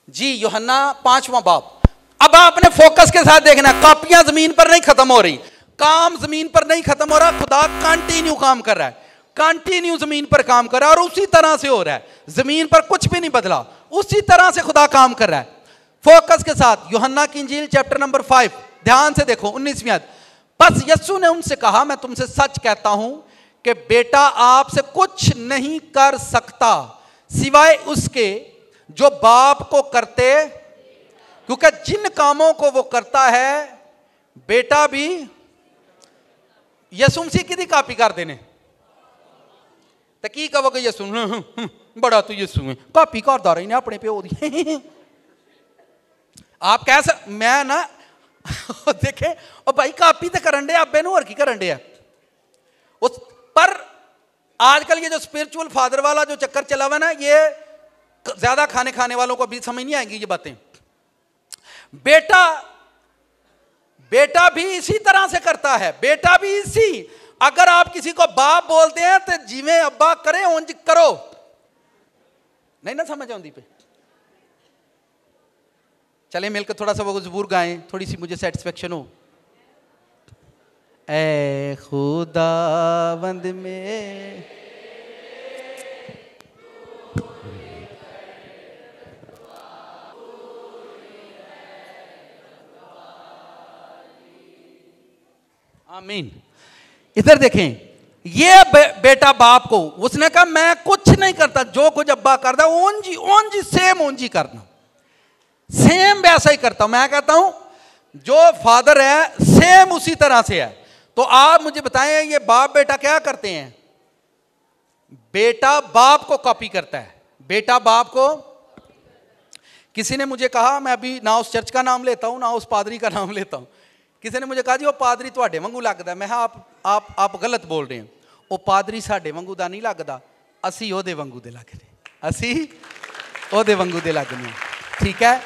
जी यूहन्ना 5वां बाब। अब आपने फोकस के साथ देखना, कॉपियां जमीन पर नहीं खत्म हो रही, काम जमीन पर नहीं खत्म हो रहा, खुदा कंटिन्यू काम कर रहा है, कंटिन्यू जमीन पर काम कर रहा है और उसी तरह से हो रहा है। जमीन पर कुछ भी नहीं बदला, उसी तरह से खुदा काम कर रहा है। फोकस के साथ यूहन्ना की इंजील चैप्टर नंबर 5, ध्यान से देखो 19वीं आयत। बस यीशु ने उनसे कहा, मैं तुमसे सच कहता हूं कि बेटा आपसे कुछ नहीं कर सकता सिवाय उसके जो बाप को करते, क्योंकि जिन कामों को वो करता है बेटा भी यीशु मसीह की कॉपी कर देने। तो की कहोगे यीशु बड़ा तू यीशु में कॉपी करता रही ने अपने प्यो दी। आप कह सक मैं ना देखे और भाई कॉपी तो करन डे अब्बे नूं, और की करन डे उस पर आजकल ये जो स्पिरिचुअल फादर वाला जो चक्कर चला हुआ ना, ये ज्यादा खाने वालों को भी समझ नहीं आएंगी ये बातें। बेटा भी इसी तरह से करता है, बेटा भी इसी अगर आप किसी को बाप बोलते हैं तो जिवें अब्बा करे उंज करो। नहीं ना समझ आती पे? चले मिलकर थोड़ा सा वो ज़बूर गाएं, थोड़ी सी मुझे सेटिस्फेक्शन हो। ऐ खुदावंद में आमीन। इधर देखें, ये बेटा बाप को उसने कहा मैं कुछ नहीं करता, जो कुछ अब्बा करता ओंजी ओंजी सेम ओंजी करना, सेम वैसा ही करता हूं। मैं कहता हूं जो फादर है सेम उसी तरह से है। तो आप मुझे बताएं ये बाप बेटा क्या करते हैं? बेटा बाप को कॉपी करता है, बेटा बाप को। किसी ने मुझे कहा, मैं अभी ना उस चर्च का नाम लेता हूं ना उस पादरी का नाम लेता हूं, किसी ने मुझे कहा जी वो पादरी तुहाडे वांगू लगदा है। मैं आप गलत बोल रहे हैं, वो पादरी साडे वांगू दा नहीं लगदा, असी ओदे वांगू दे लगदे, असी ओदे वांगू दे लगदे। ठीक है।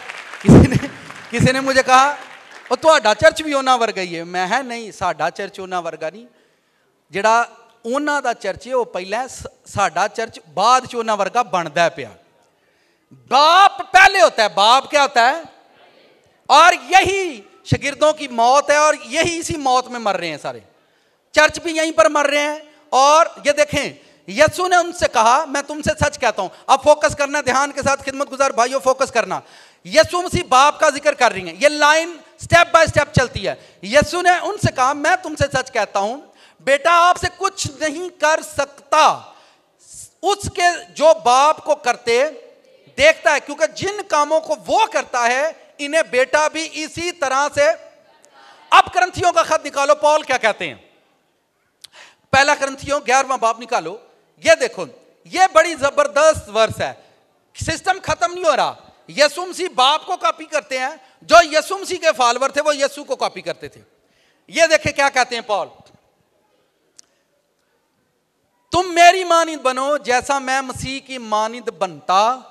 किसी ने मुझे कहा वो तुहाडा चर्च भी उन्हां वर्गा ही है। मैं है नहीं, साडा चर्च उन्हां वर्गा नहीं, जिहड़ा उन्हां दा चर्च है वो पहला है, साडा चर्च बाद च उन्हां वर्गा बनदा पिया। बाप पहले होता है, बाप क्या होता है? और यही शागिर्दों की मौत है और यही इसी मौत में मर रहे हैं सारे, चर्च भी यहीं पर मर रहे हैं। और ये देखें, यीशु ने उनसे कहा मैं तुमसे सच कहता हूं, अब फोकस करना, ध्यान के साथ खिदमत गुजार भाइयों फोकस करना। यीशु मसीह बाप का जिक्र कर रही हैं, ये लाइन स्टेप बाय स्टेप चलती है। यीशु ने उनसे कहा मैं तुमसे सच कहता हूं, बेटा आपसे कुछ नहीं कर सकता उसके जो बाप को करते देखता है, क्योंकि जिन कामों को वो करता है इन्हें बेटा भी इसी तरह से। अब करंथियों का खत निकालो, पौल क्या कहते हैं? पहला करंथियों 11वां बाब निकालो। ये देखो, ये बड़ी जबरदस्त वर्स है, सिस्टम खत्म नहीं हो रहा। यीशु मसीह बाप को कॉपी करते हैं, जो यीशु मसीह के फॉलोअर थे वो यीशु को कॉपी करते थे। ये देखे क्या कहते हैं पौल, तुम मेरी मानिंद बनो जैसा मैं मसीह की मानिंद बनता।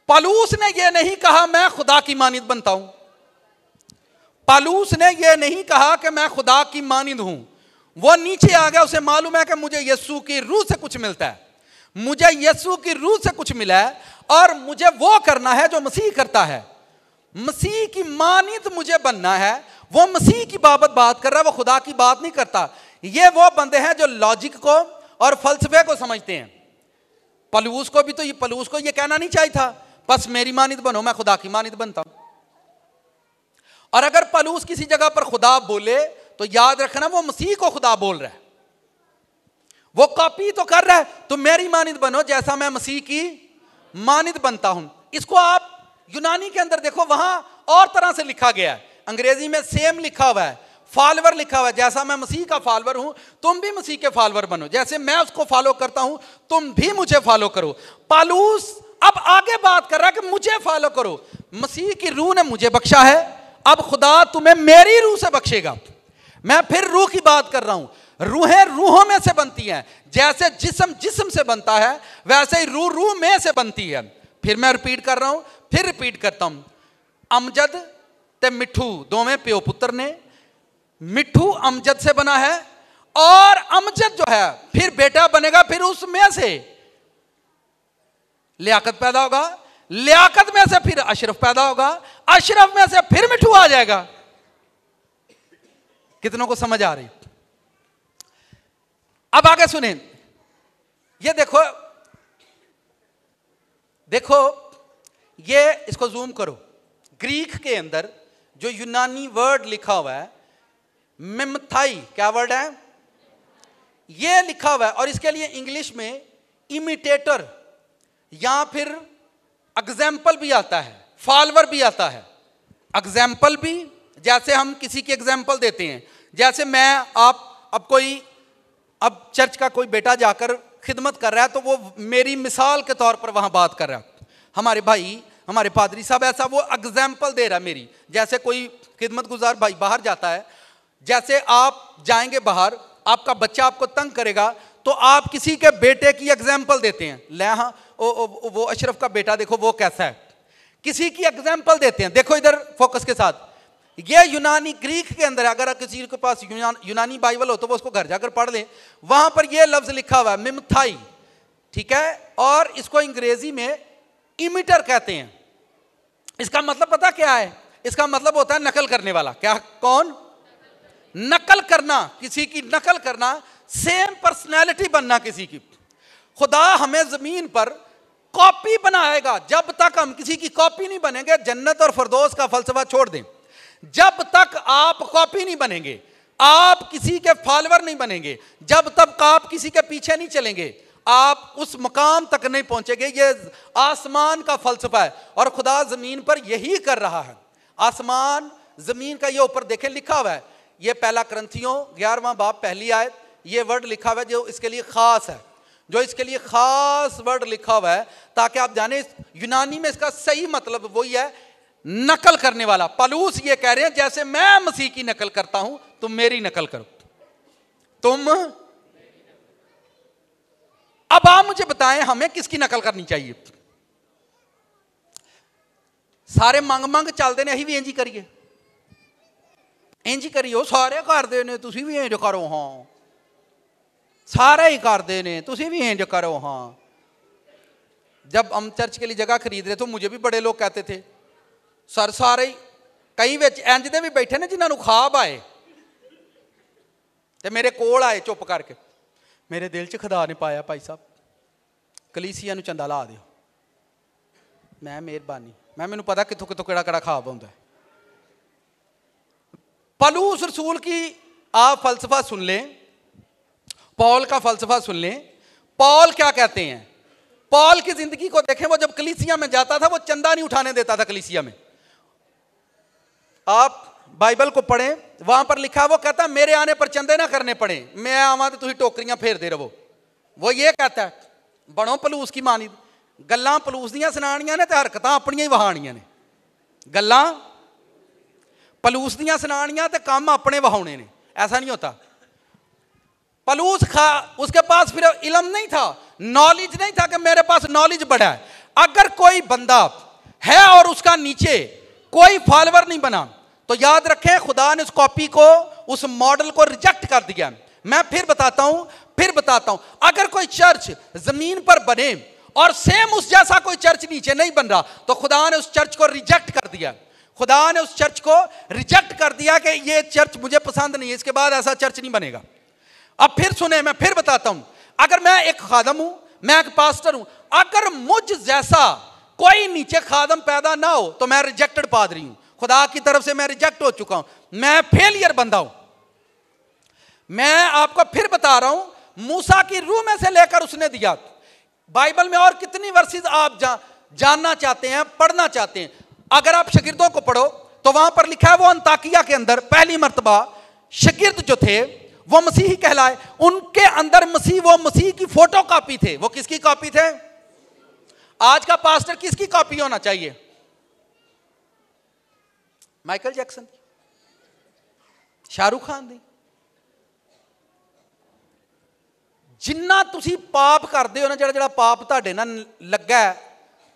पलूस ने यह नहीं कहा मैं खुदा की मानिंद बनता हूं, पलूस ने यह नहीं कहा कि मैं खुदा की मानिंद हूं। वो नीचे आ गया, उसे मालूम है कि मुझे यीशु की रूह से कुछ मिलता है, मुझे यीशु की रूह से कुछ मिला है और मुझे वो करना है जो मसीह करता है। मसीह की मानिंद मुझे बनना है। वो मसीह की बाबत बात कर रहा है, वो खुदा की बात नहीं करता। ये वो बंदे हैं जो लॉजिक को और फलसफे को समझते हैं। पलूस को भी तो पलूस को ये कहना नहीं चाहिए था बस मेरी मानिंद बनो, मैं खुदा की मानिंद बनता हूं। और अगर पलूस किसी जगह पर खुदा बोले तो याद रखना वो मसीह को खुदा बोल रहा है, वो कॉपी तो कर रहा है। तुम मेरी मानिंद बनो जैसा मैं मसीह की मानिंद बनता हूं। इसको आप यूनानी के अंदर देखो, वहां और तरह से लिखा गया है, अंग्रेजी में सेम लिखा हुआ है, फॉलोवर लिखा हुआ है। जैसा मैं मसीह का फॉलोवर हूं तुम भी मसीह के फॉलोवर बनो, जैसे मैं उसको फॉलो करता हूं तुम भी मुझे फॉलो करो। पलूस अब आगे बात कर रहा है कि मुझे फॉलो करो, मसीह की रूह ने मुझे बख्शा है, अब खुदा तुम्हें मेरी रूह से बख्शेगा। मैं फिर रूह की बात कर रहा हूं, रूहें रूहों में से बनती हैं, जैसे जिस्म जिस्म से बनता है वैसे ही रूह रूह में से बनती है। फिर मैं रिपीट कर रहा हूं, फिर रिपीट करता हूं, अमजद ते मिठू दोवें प्यो पुत्र ने, मिठू अमजद से बना है और अमजद जो है फिर बेटा बनेगा, फिर उसमें से लियाकत पैदा होगा, लियाकत में से फिर अशरफ पैदा होगा, अशरफ में से फिर मिठू आ जाएगा। कितनों को समझ आ रही? अब आगे सुने, ये देखो देखो ये इसको जूम करो, ग्रीक के अंदर जो यूनानी वर्ड लिखा हुआ है मिमथाई, क्या वर्ड है? ये लिखा हुआ है और इसके लिए इंग्लिश में इमिटेटर या फिर एग्जाम्पल भी आता है, फॉलोवर भी आता है। एग्जाम्पल भी, जैसे हम किसी की एग्जाम्पल देते हैं, जैसे मैं आप अब चर्च का कोई बेटा जाकर खिदमत कर रहा है तो वो मेरी मिसाल के तौर पर वहां बात कर रहा है। हमारे भाई, हमारे पादरी साहब ऐसा वो एग्जाम्पल दे रहा है मेरी। जैसे कोई खिदमत गुजार भाई बाहर जाता है, जैसे आप जाएंगे बाहर, आपका बच्चा आपको तंग करेगा तो आप किसी के बेटे की एग्जाम्पल देते हैं, ले हाँ वो अशरफ का बेटा देखो वो कैसा है, किसी की एग्जाम्पल देते हैं। देखो इधर फोकस के साथ, ये यूनानी ग्रीक के अंदर, अगर किसी के पास यूनानी बाइबल हो तो वो उसको घर जाकर पढ़ ले, वहां पर ये लफ्ज लिखा हुआ है मिमथाई, ठीक है, और इसको अंग्रेजी में इमिटर कहते हैं। इसका मतलब पता क्या है? इसका मतलब होता है नकल करने वाला। क्या? कौन? नकल करना, किसी की नकल करना, सेम पर्सनैलिटी बनना किसी की। खुदा हमें जमीन पर कॉपी बनाएगा। जब तक हम किसी की कॉपी नहीं बनेंगे, जन्नत और फरदौस का फलसफा छोड़ दें, जब तक आप कॉपी नहीं बनेंगे, आप किसी के फॉलोअर नहीं बनेंगे, जब तक आप किसी के पीछे नहीं चलेंगे, आप उस मकाम तक नहीं पहुंचेंगे। ये आसमान का फलसफा है और खुदा जमीन पर यही कर रहा है। आसमान जमीन का ये ऊपर देखें लिखा हुआ है, ये पहला करंथियों 11वां बाब पहली आयत, ये वर्ड लिखा हुआ है जो इसके लिए खास है, जो इसके लिए खास वर्ड लिखा हुआ है, ताकि आप जाने यूनानी में इसका सही मतलब वही है, नकल करने वाला। पौलुस ये कह रहे हैं जैसे मैं मसीह की नकल करता हूं, तुम मेरी नकल करो। तुम अब आप मुझे बताएं हमें किसकी नकल करनी चाहिए? सारे मंग मंग चलते ने, अही भी इंज ही करिए, इंज ही करिए, सारे करते ने, तुसी भी इंज करो, हाँ सारे ही करते ने, तुसी भी इंज करो, हाँ। जब हम चर्च के लिए जगह खरीद रहे तो मुझे भी बड़े लोग कहते थे सर सारे ही, कई विच इंज दे भी बैठे ने जिन्होंने ख्वाब आए तो मेरे कोल आए चुप करके, मेरे दिल च खुदा ने पाया भाई साहब कलीसिया नूं चंदा ला दिओ। मैं मेहरबानी, मैनूं पता कित्थों कित्थों केड़ा केड़ा ख्वाब हुंदा है। पौलुस रसूल की आप फलसफा सुन लें, पौल का फलसफा सुन लें। पौल क्या कहते हैं? पौल की जिंदगी को देखें, वो जब कलीसिया में जाता था वो चंदा नहीं उठाने देता था कलीसिया में। आप बाइबल को पढ़ें, वहां पर लिखा, वो कहता मेरे आने पर चंदे ना करने पड़े, मैं आवा तो तुम टोकरियां फेर दे रहो। वो ये कहता है बनो पलूस की मानी, गल्लां पलूस दियां सुनानियां ने ते हरकतां अपनियां ही वहानियां ने। गल्लां पलूस दियां सुनानियां ते काम अपने वहाने ने, ऐसा नहीं होता। पलूस उसके पास फिर इल्म नहीं था, नॉलेज नहीं था कि मेरे पास नॉलेज बड़ा है। अगर कोई बंदा है और उसका नीचे कोई फॉलोअर नहीं बना तो याद रखें खुदा ने उस कॉपी को, उस मॉडल को रिजेक्ट कर दिया। मैं फिर बताता हूं, अगर कोई चर्च जमीन पर बने और सेम उस जैसा कोई चर्च नीचे नहीं बन रहा तो खुदा ने उस चर्च को रिजेक्ट कर दिया। खुदा ने उस चर्च को रिजेक्ट कर दिया कि ये चर्च मुझे पसंद नहीं है, इसके बाद ऐसा चर्च नहीं बनेगा। अब फिर सुने, मैं फिर बताता हूं, अगर मैं एक खादम हूं, मैं एक पास्टर हूं, अगर मुझ जैसा कोई नीचे खादम पैदा ना हो तो मैं रिजेक्टेड पादरी हूं, खुदा की तरफ से मैं रिजेक्ट हो चुका हूं, मैं फेलियर बंदा हूं। मैं आपको फिर बता रहा हूं, मूसा की रूह में से लेकर उसने दिया। बाइबल में और कितनी वर्सेस आप जानना चाहते हैं, पढ़ना चाहते हैं, अगर आप शागिर्दों को पढ़ो तो वहां पर लिखा है वो अंताकिया के अंदर पहली मर्तबा शागिर्द जो थे वो मसीही कहलाए, उनके अंदर मसीह, वो मसीह की फोटो कॉपी थे। वो किसकी कॉपी थे? आज का पास्टर किसकी कॉपी होना चाहिए? माइकल जैक्सन, शाहरुख खान दी। जिन्ना तुसी पाप करते हो ना, ਜਿਹੜਾ पाप ਤੁਹਾਡੇ ਨਾਲ ਲੱਗਾ है,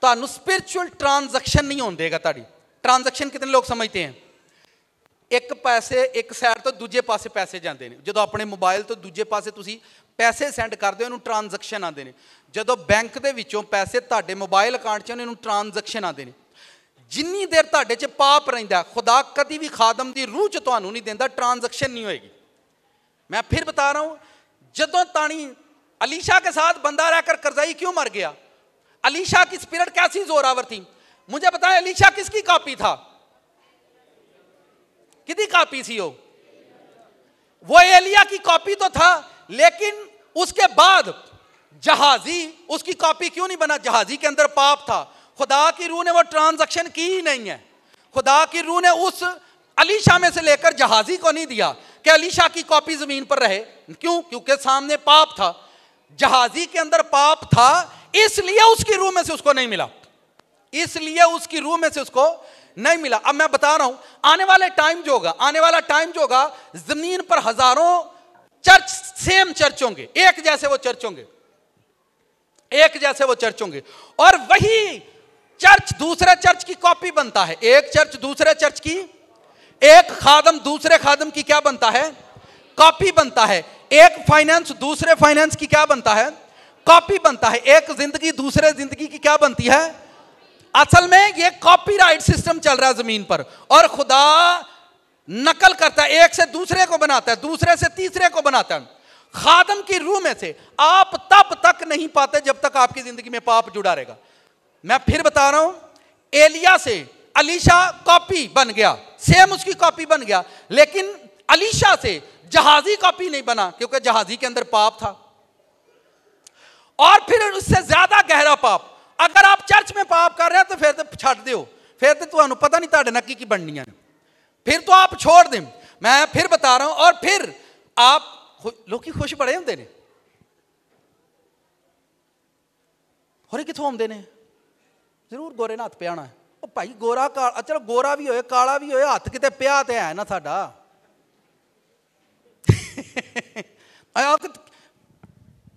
ਤੁਹਾਨੂੰ स्पिरिचुअल ट्रांजैक्शन नहीं होने देगा। ਤੁਹਾਡੀ ट्रांजैक्शन कितने लोग समझते हैं? एक पैसे एक साइड तो दूजे पासे पैसे जाते हैं। जो अपने मोबाइल तो दूजे पासे तुसी पैसे सेंड करते हो, उन्होंने ट्रांजैक्शन आते हैं। जो बैंक के विचों पैसे ਤੁਹਾਡੇ मोबाइल अकाउंट 'ਚ उन्होंने ट्रांजैक्शन आते हैं। जिन्नी देर ਤੁਹਾਡੇ 'ਚ पाप रहिंदा, खुदा कभी भी खादम की रूह 'ਚ ਤੁਹਾਨੂੰ नहीं देंदा, ट्रांजैक्शन नहीं होएगी। मैं फिर बता रहा हूं, जदों ताणी अलीशा के साथ बंदा रहकर करजाई क्यों मर गया? अलीशा की स्पिरिट कैसी जोरावर थी? मुझे बताएं अलीशा किसकी कॉपी था? किसकी कॉपी थी? वो एलिया की कॉपी तो था, लेकिन उसके बाद जहाजी उसकी कॉपी क्यों नहीं बना? जहाजी के अंदर पाप था। खुदा की रूह ने वो ट्रांजैक्शन की ही नहीं है। खुदा की रूह ने उस अलीशा में से लेकर जहाजी को नहीं दिया कि अलीशा की कॉपी जमीन पर रहे। क्यों? क्योंकि सामने पाप था, जहाजी के अंदर पाप था, इसलिए उसकी रूह में से उसको नहीं मिला, इसलिए उसकी रूह में से उसको नहीं मिला। अब मैं बता रहा हूं, आने वाला टाइम जो होगा, जमीन पर हजारों चर्च, सेम चर्च होंगे, एक जैसे वो चर्च होंगे, और वही चर्च दूसरे चर्च की कॉपी बनता है। एक चर्च दूसरे चर्च की एक खादम दूसरे खादम की क्या बनता है? कॉपी बनता है। एक फाइनेंस दूसरे फाइनेंस की क्या बनता है? कॉपी बनता है। एक जिंदगी दूसरे जिंदगी की क्या बनती है? असल में ये कॉपीराइट सिस्टम चल रहा है जमीन पर, और खुदा नकल करता है, एक से दूसरे को बनाता है, दूसरे से तीसरे को बनाता है। खादम की रूह में से आप तब तक नहीं पाते जब तक आपकी जिंदगी में पाप जुड़ा रहेगा। मैं फिर बता रहा हूं, एलिया से अलीशा कॉपी बन गया, सेम उसकी कॉपी बन गया, लेकिन अलीशा से जहाजी कॉपी नहीं बना, क्योंकि जहाजी के अंदर पाप था। और फिर उससे ज्यादा गहरा पाप, अगर आप चर्च में पाप कर रहे हैं तो फिर तो छड़ दो, फिर तो तुम्हें पता नहीं ताड़े नक्की की बननी है, फिर तो आप छोड़ दें। मैं फिर बता रहा हूं, और फिर आप लोग खुश बड़े होंगे ने, होरे किथों आते ने, जरूर गोरे ने हथ पे आना है। ओ भाई गोरा काला, चलो गोरा भी होए काला भी होए, हथ किते पिया ते है ना साडा।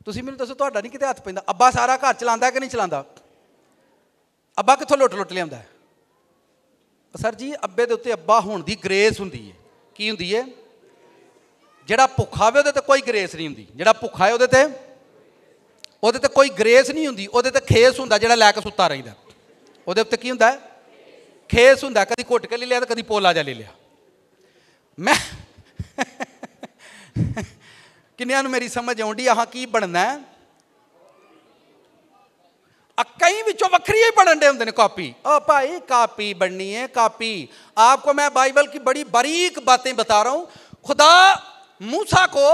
तुसीं मैनूं दसो तुहाडा नहीं किते हथ पैंदा? अब्बा सारा घर चलांदा कि नहीं चलांदा? अब्बा कित्थों लुट लुट लिआंदा है? सर जी अब्बे दे उत्ते अब्बा होण दी ग्रेस हुंदी है। की हुंदी है? जिहड़ा भुखा होवे उहदे ते कोई ग्रेस नहीं हुंदी, जिहड़ा भुखा है उहदे ते कोई ग्रेस नहीं हुंदी, उहदे ते खेस हुंदा जिहड़ा लैके सुत्ता रहिंदा। उहदे उत्ते की हुंदा है? खेस हुंदा, कदी घुट के ले लिया तो कदी पोला जा ले लिया। मैं किन्नियां नूं मेरी समझ आउंदी आह की बनना है? कई विचों वक्री ही बनन दे हुंदे ने कॉपी। ओ भाई कॉपी बननी है कॉपी। आपको मैं बाइबल की बड़ी बारीक बातें बता रहा हूं। खुदा मूसा को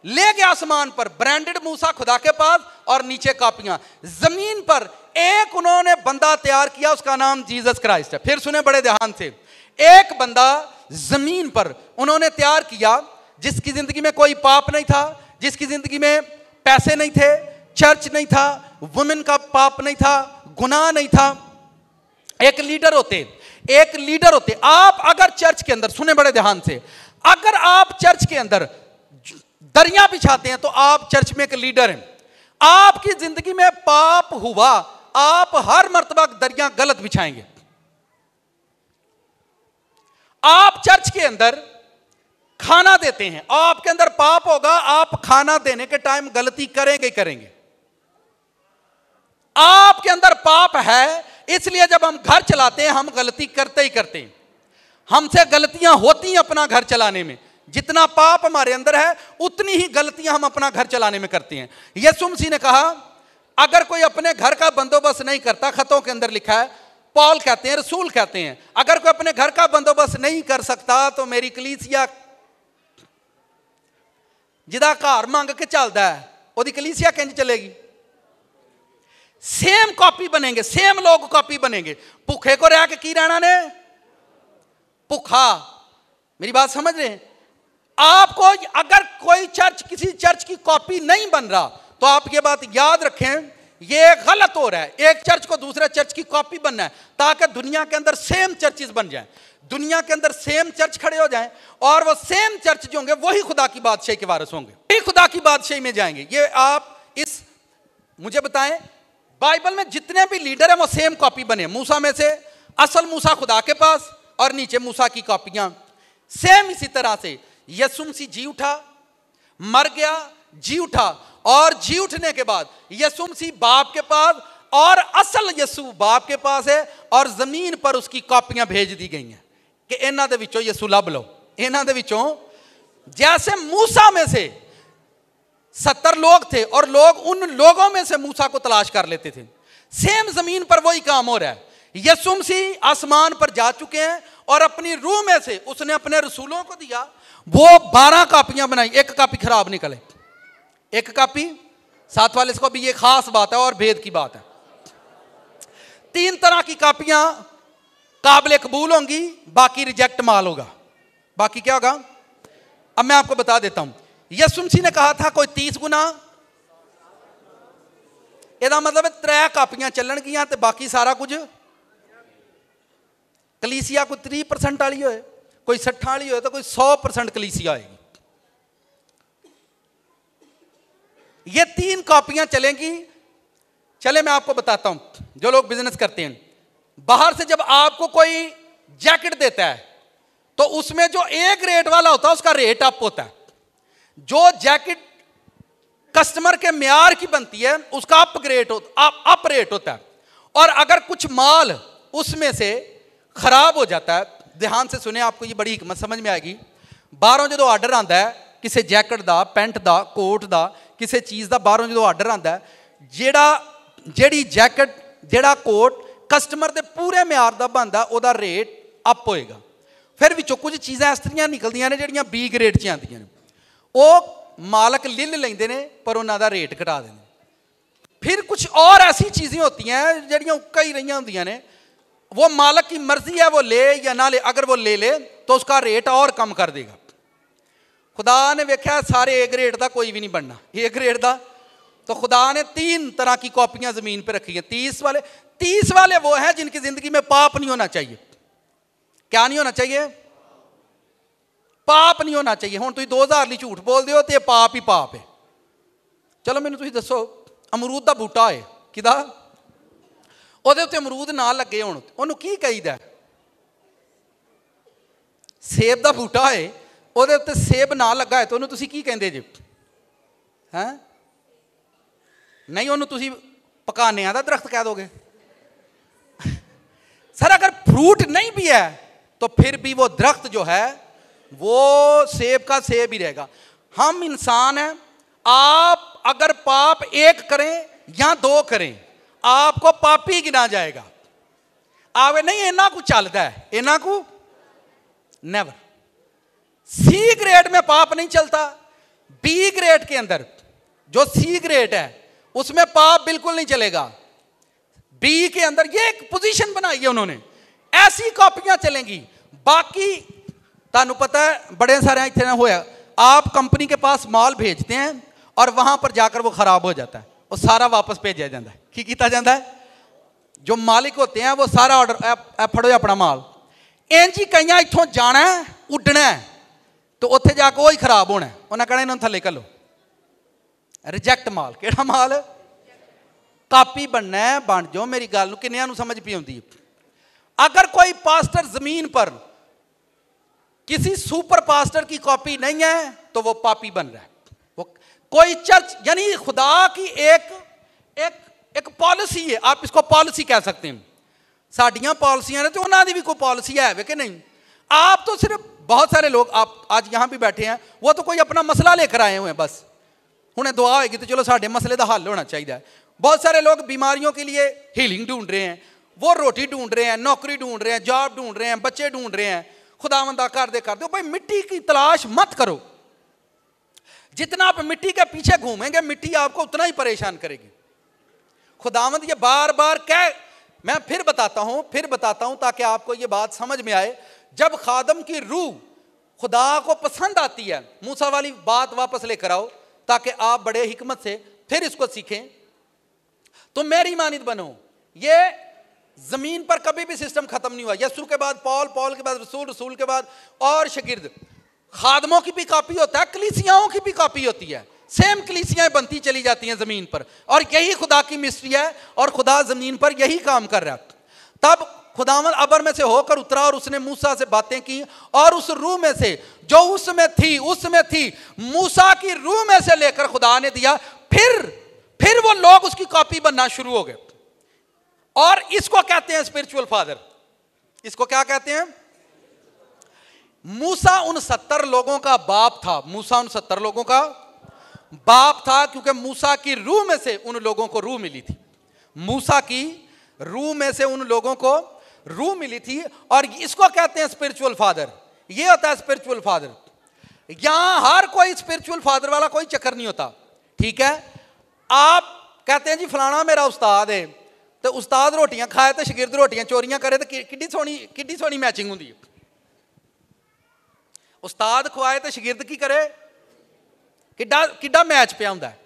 ले गया आसमान पर, ब्रांडेड मूसा खुदा के पास, और नीचे कॉपियां। जमीन पर एक उन्होंने बंदा तैयार किया, उसका नाम जीसस क्राइस्ट है। फिर सुने बड़े ध्यान से, एक बंदा जमीन पर उन्होंने तैयार किया जिसकी जिंदगी में कोई पाप नहीं था, जिसकी जिंदगी में पैसे नहीं थे, चर्च नहीं था, वुमेन का पाप नहीं था, गुनाह नहीं था। एक लीडर होते आप अगर चर्च के अंदर, सुने बड़े ध्यान से, अगर आप चर्च के अंदर दरिया बिछाते हैं तो आप चर्च में एक लीडर हैं। आपकी जिंदगी में पाप हुआ, आप हर मर्तबा दरिया गलत बिछाएंगे। आप चर्च के अंदर खाना देते हैं, आपके अंदर पाप होगा, आप खाना देने के टाइम गलती करेंगे। आपके अंदर पाप है, इसलिए जब हम घर चलाते हैं हम गलती करते हैं। हमसे गलतियां होती हैं अपना घर चलाने में। जितना पाप हमारे अंदर है उतनी ही गलतियां हम अपना घर चलाने में करते हैं। यीशु मसीह ने कहा अगर कोई अपने घर का बंदोबस्त नहीं करता, खतों के अंदर लिखा है, पौल कहते हैं, रसूल कहते हैं, अगर कोई अपने घर का बंदोबस्त नहीं कर सकता तो मेरी कलीसिया जिदा घर मंग के चलता है ओदी कलीसिया किंज चलेगी? सेम कॉपी बनेंगे, सेम लोग कॉपी बनेंगे। भूखे को रह के की रहना ने? भूखा। मेरी बात समझ रहे हैं? आपको अगर कोई चर्च किसी चर्च की कॉपी नहीं बन रहा तो आप ये बात याद रखें, ये गलत हो रहा है। एक चर्च को दूसरे चर्च की कॉपी बनना है ताकि दुनिया के अंदर सेम चर्चेस बन जाएं, दुनिया के अंदर सेम चर्च खड़े हो जाएं, और वो सेम चर्च जो होंगे वही खुदा की बादशाही के वारिस होंगे, वही खुदा की बादशाही में जाएंगे। ये आप इस मुझे बताएं, बाइबल में जितने भी लीडर हैं वो सेम कॉपी बने। मूसा में से असल मूसा खुदा के पास और नीचे मूसा की कॉपियां। सेम इसी तरह से यीशु मसीह जी उठा, मर गया, जी उठा, और जी उठने के बाद यीशु मसीह बाप के पास, और असल यीशु बाप के पास है, और जमीन पर उसकी कॉपियां भेज दी गई हैं कि इन्हां दे विचों यीशु लभ लो। इन्हां दे विचों जैसे मूसा में से 70 लोग थे और लोग उन लोगों में से मूसा को तलाश कर लेते थे, सेम जमीन पर वही काम हो रहा है। यीशु मसीह आसमान पर जा चुके हैं और अपनी रूह में से उसने अपने रसूलों को दिया, वो 12 कॉपियां बनाई, एक कॉपी खराब निकले, एक कॉपी साथ वाले को भी ये खास बात है और भेद की बात है। 3 तरह की कॉपियां काबिल कबूल होंगी, बाकी रिजेक्ट माल होगा। बाकी क्या होगा? अब मैं आपको बता देता हूं। यीशु मसीह ने कहा था कोई 30 गुना, ਇਹਦਾ मतलब 3 ਕਾਪੀਆਂ ਚੱਲਣਗੀਆਂ ਤੇ बाकी सारा कुछ कलीसिया कोई 30% वाली होए, कोई 60 वाली होए, तो कोई 100% कलीसिया होएगी। ये 3 कॉपियां चलेंगी। चले मैं आपको बताता हूं, जो लोग बिजनेस करते हैं, बाहर से जब आपको कोई जैकेट देता है तो उसमें जो ए ग्रेड वाला होता है उसका रेट अप होता है, जो जैकेट कस्टमर के म्यार की बनती है उसका अप रेट होता है। और अगर कुछ माल उसमें से खराब हो जाता है, ध्यान से सुने, आपको ये बड़ी हिकमत समझ में आएगी। बाहरों जो आर्डर आता है किसी जैकेट का, पेंट का, कोट का, किसी चीज़ का बाहरों जो आर्डर आता है, ਜਿਹੜੀ जैकेट ਜਿਹੜਾ कोट कस्टमर के पूरे म्यार का बनता ਉਹਦਾ रेट अप होएगा। फिर विचों कुछ चीज़ां इस तरह निकलदियां ने ਜਿਹੜੀਆਂ बी ग्रेड च आंदियां ने, वो मालक लिल लेंदे ने पर उन्हों का रेट घटा देंगे। फिर कुछ और ऐसी चीज़ें होती हैं ਜਿਹੜੀਆਂ उक्का ही रही होंदियां ने, वो मालक की मर्जी है वो ले या ना ले, अगर वो ले ले तो उसका रेट और कम कर देगा। खुदा ने वेख्या सारे ए ग्रेड का कोई भी नहीं बनना, ए ग्रेड का, तो खुदा ने 3 तरह की कॉपियां जमीन पर रखी हैं। 30 वाले वो हैं जिनकी जिंदगी में पाप नहीं होना चाहिए। क्या नहीं होना चाहिए? पाप नहीं होना चाहिए। हुण तुसीं 2000 ਲਈ झूठ बोलते हो तो पाप ही पाप है। चलो मैनूं तुसीं दसो, अमरूद का बूटा है किदा, ਉਹਦੇ ਉੱਤੇ अमरूद ना लगे होण, ਉਹਨੂੰ ਕੀ ਕਹੀਦਾ? सेब का बूटा है, ਉਹਦੇ ਉੱਤੇ सेब ना लगा है तो ਉਹਨੂੰ ਤੁਸੀਂ ਕੀ ਕਹਿੰਦੇ ਜੇ? हैं नहीं, ਉਹਨੂੰ ਤੁਸੀਂ पकानियां का दरख्त कह दोगे। सर अगर फ्रूट नहीं भी है तो फिर भी वो दरख्त जो है वो सेब का सेब ही रहेगा। हम इंसान हैं, आप अगर पाप एक करें या 2 करें आपको पापी गिना जाएगा। आवे नहीं, इन्ना को चलता है, इन्ना को नेवर। सी ग्रेड में पाप नहीं चलता, बी ग्रेड के अंदर जो सी ग्रेड है उसमें पाप बिल्कुल नहीं चलेगा। बी के अंदर ये एक पोजीशन बनाई है उन्होंने, ऐसी कॉपियां चलेंगी। बाकी तानू पता है बड़े सारे इतने होया, आप कंपनी के पास माल भेजते हैं और वहां पर जाकर वो खराब हो जाता है, वो सारा वापस भेजा जाता है। की किया जाता है? जो मालिक होते हैं वो सारा ऑर्डर फड़ो अपना माल, इंज ही कई इतों जाना है उड्डना है तो उत्थे जाकर वही खराब होना है, उन्हें कहना इन्होंने थले घलो, रिजेक्ट माल। केड़ा माल? कापी बनना है, बन जाओ। मेरी गल किन्नियां नूं समझ पी आउंदी है? अगर कोई पास्टर जमीन पर किसी सुपर पास्टर की कॉपी नहीं है तो वो पापी बन रहा है। वो कोई चर्च, यानी खुदा की एक पॉलिसी है, आप इसको पॉलिसी कह सकते हैं। साड़ियाँ पॉलिसियाँ ने तो उन्होंने की भी कोई पॉलिसी है वे कि नहीं? आप तो सिर्फ, बहुत सारे लोग आप आज यहाँ भी बैठे हैं, वो तो कोई अपना मसला लेकर आए हुए हैं, बस उन्हें दुआ होगी तो चलो साढ़े मसले का हल होना चाहिए। बहुत सारे लोग बीमारियों के लिए हीलिंग ढूंढ रहे हैं, वो रोटी ढूंढ रहे हैं, नौकरी ढूंढ रहे हैं, जॉब ढूंढ रहे हैं, बच्चे ढूंढ रहे हैं। खुदावंदा कर दे भाई, मिट्टी की तलाश मत करो। जितना आप मिट्टी के पीछे घूमेंगे मिट्टी आपको उतना ही परेशान करेगी। खुदावंद ये बार बार कह, मैं फिर बताता हूं ताकि आपको ये बात समझ में आए। जब खादम की रूह खुदा को पसंद आती है, मूसा वाली बात वापस लेकर आओ ताकि आप बड़े हिकमत से फिर इसको सीखें। तो मेरी मानिद बनो, ये जमीन पर कभी भी सिस्टम खत्म नहीं हुआ। यीशु के बाद पौल, पौल के बाद रसूल, रसूल के बाद और शागिर्द। खादमों की भी कॉपी होता है, कलीसियाओं की भी कॉपी होती है, सेम कलीसियाएं बनती चली जाती हैं जमीन पर, और यही खुदा की मिस्ट्री है और खुदा जमीन पर यही काम कर रहा है। तब खुदावंद अबर में से होकर उतरा और उसने मूसा से बातें की, और उस रूह में से जो उसमें थी मूसा की रूह में से लेकर खुदा ने दिया। फिर वो लोग उसकी कॉपी बनना शुरू हो गए। और इसको कहते हैं स्पिरिचुअल फादर। इसको क्या कहते हैं? मूसा उन 70 लोगों का बाप था। मूसा उन 70 लोगों का बाप था क्योंकि मूसा की रूह में से उन लोगों को रूह मिली थी। मूसा की रूह में से उन लोगों को रूह मिली थी, और इसको कहते हैं स्पिरिचुअल फादर। ये होता है स्पिरिचुअल फादर। यहां हर कोई स्पिरिचुअल फादर वाला कोई चक्कर नहीं होता, ठीक है? आप कहते हैं जी फलाना मेरा उस्ताद है, तो उस्ताद रोटियां खाए तो शागिर्द रोटियां चोरियां करे तो किड्डी सोहनी मैचिंग होंदी है। उस्ताद खुआए तो शागिर्द की करे, किड्डा मैच पिया होंदा है।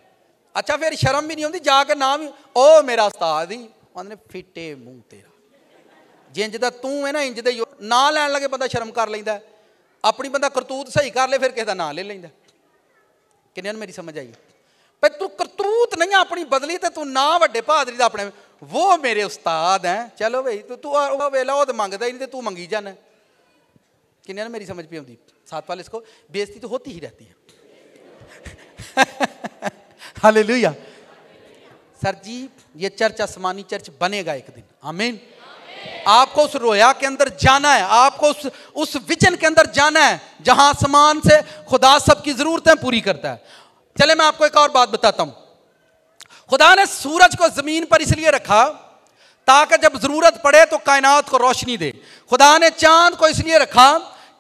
अच्छा फिर शर्म भी नहीं आती जाके नाम ओ मेरा उस्ताद ही आंदे फिटे मूँह तेरा, जिंज दा तू है ना इंज दे ना लैन लगे बंदा शर्म कर लेंदा। अपनी बंदा करतूत सही कर ले फिर किसी का ना ले लेंदा। किन्ने मेरी समझ आई? पर तू करतूत नहीं अपनी बदली तो तू ना वड्डे बहादरी दा अपने वो मेरे उस्ताद हैं। चलो भाई तू वेला वो तो मंगदा ही नहीं, तू मंगी जाना। कि नहीं मेरी समझ पे आती साथ वाले इसको बेइज्जती तो होती ही रहती है। हालेलुया। सर जी ये चर्च आसमानी चर्च बनेगा एक दिन, आमीन। आपको उस रोया के अंदर जाना है, आपको उस विजन के अंदर जाना है जहां आसमान से खुदा सबकी जरूरतें पूरी करता है। चले मैं आपको एक और बात बताता हूं। खुदा ने सूरज को जमीन पर इसलिए रखा ताकि जब जरूरत पड़े तो कायनात को रोशनी दे। खुदा ने चांद को इसलिए रखा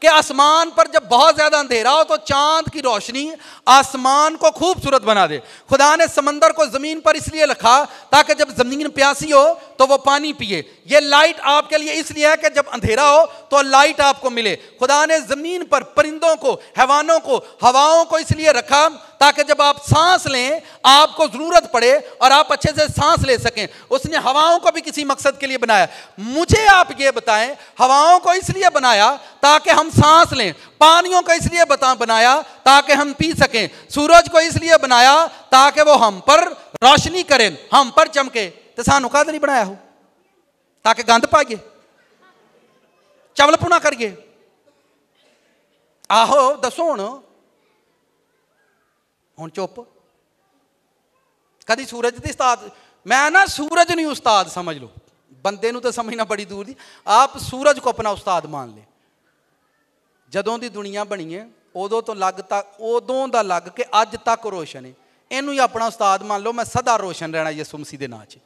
कि आसमान पर जब बहुत ज्यादा अंधेरा हो तो चांद की रोशनी आसमान को खूबसूरत बना दे। खुदा ने समंदर को जमीन पर इसलिए रखा ताकि जब जमीन प्यासी हो तो वो पानी पिए। ये लाइट आपके लिए इसलिए है कि जब अंधेरा हो तो लाइट आपको मिले। खुदा ने जमीन पर परिंदों को, हैवानों को, हवाओं को इसलिए रखा ताकि जब आप सांस लें, आपको जरूरत पड़े और आप अच्छे से सांस ले सकें। उसने हवाओं को भी किसी मकसद के लिए बनाया। मुझे आप ये बताएं, हवाओं को इसलिए बनाया ताकि हम सांस लें, पानियों को इसलिए बनाया ताकि हम पी सकें, सूरज को इसलिए बनाया ताकि वो हम पर रोशनी करें, हम पर चमके। तो सानू काहदे नहीं बनाया हो? ताकि गंद पाइए, चवलपुना करिए। आहो दसो हुण चुप। कदी सूरज दी उस्ताद, मैं ना सूरज नहीं उस्ताद समझ लो, बंदे नूं तो समझना बड़ी दूर दी। आप सूरज को अपना उस्ताद मान ले। जदों दी दुनिया बनी है उदों तो लग तक, उदों दा लग के अज तक रोशन है। इनू ही अपना उस्ताद मान लो, मैं सदा रोशन रहना यीशु मसीह दे नाम च।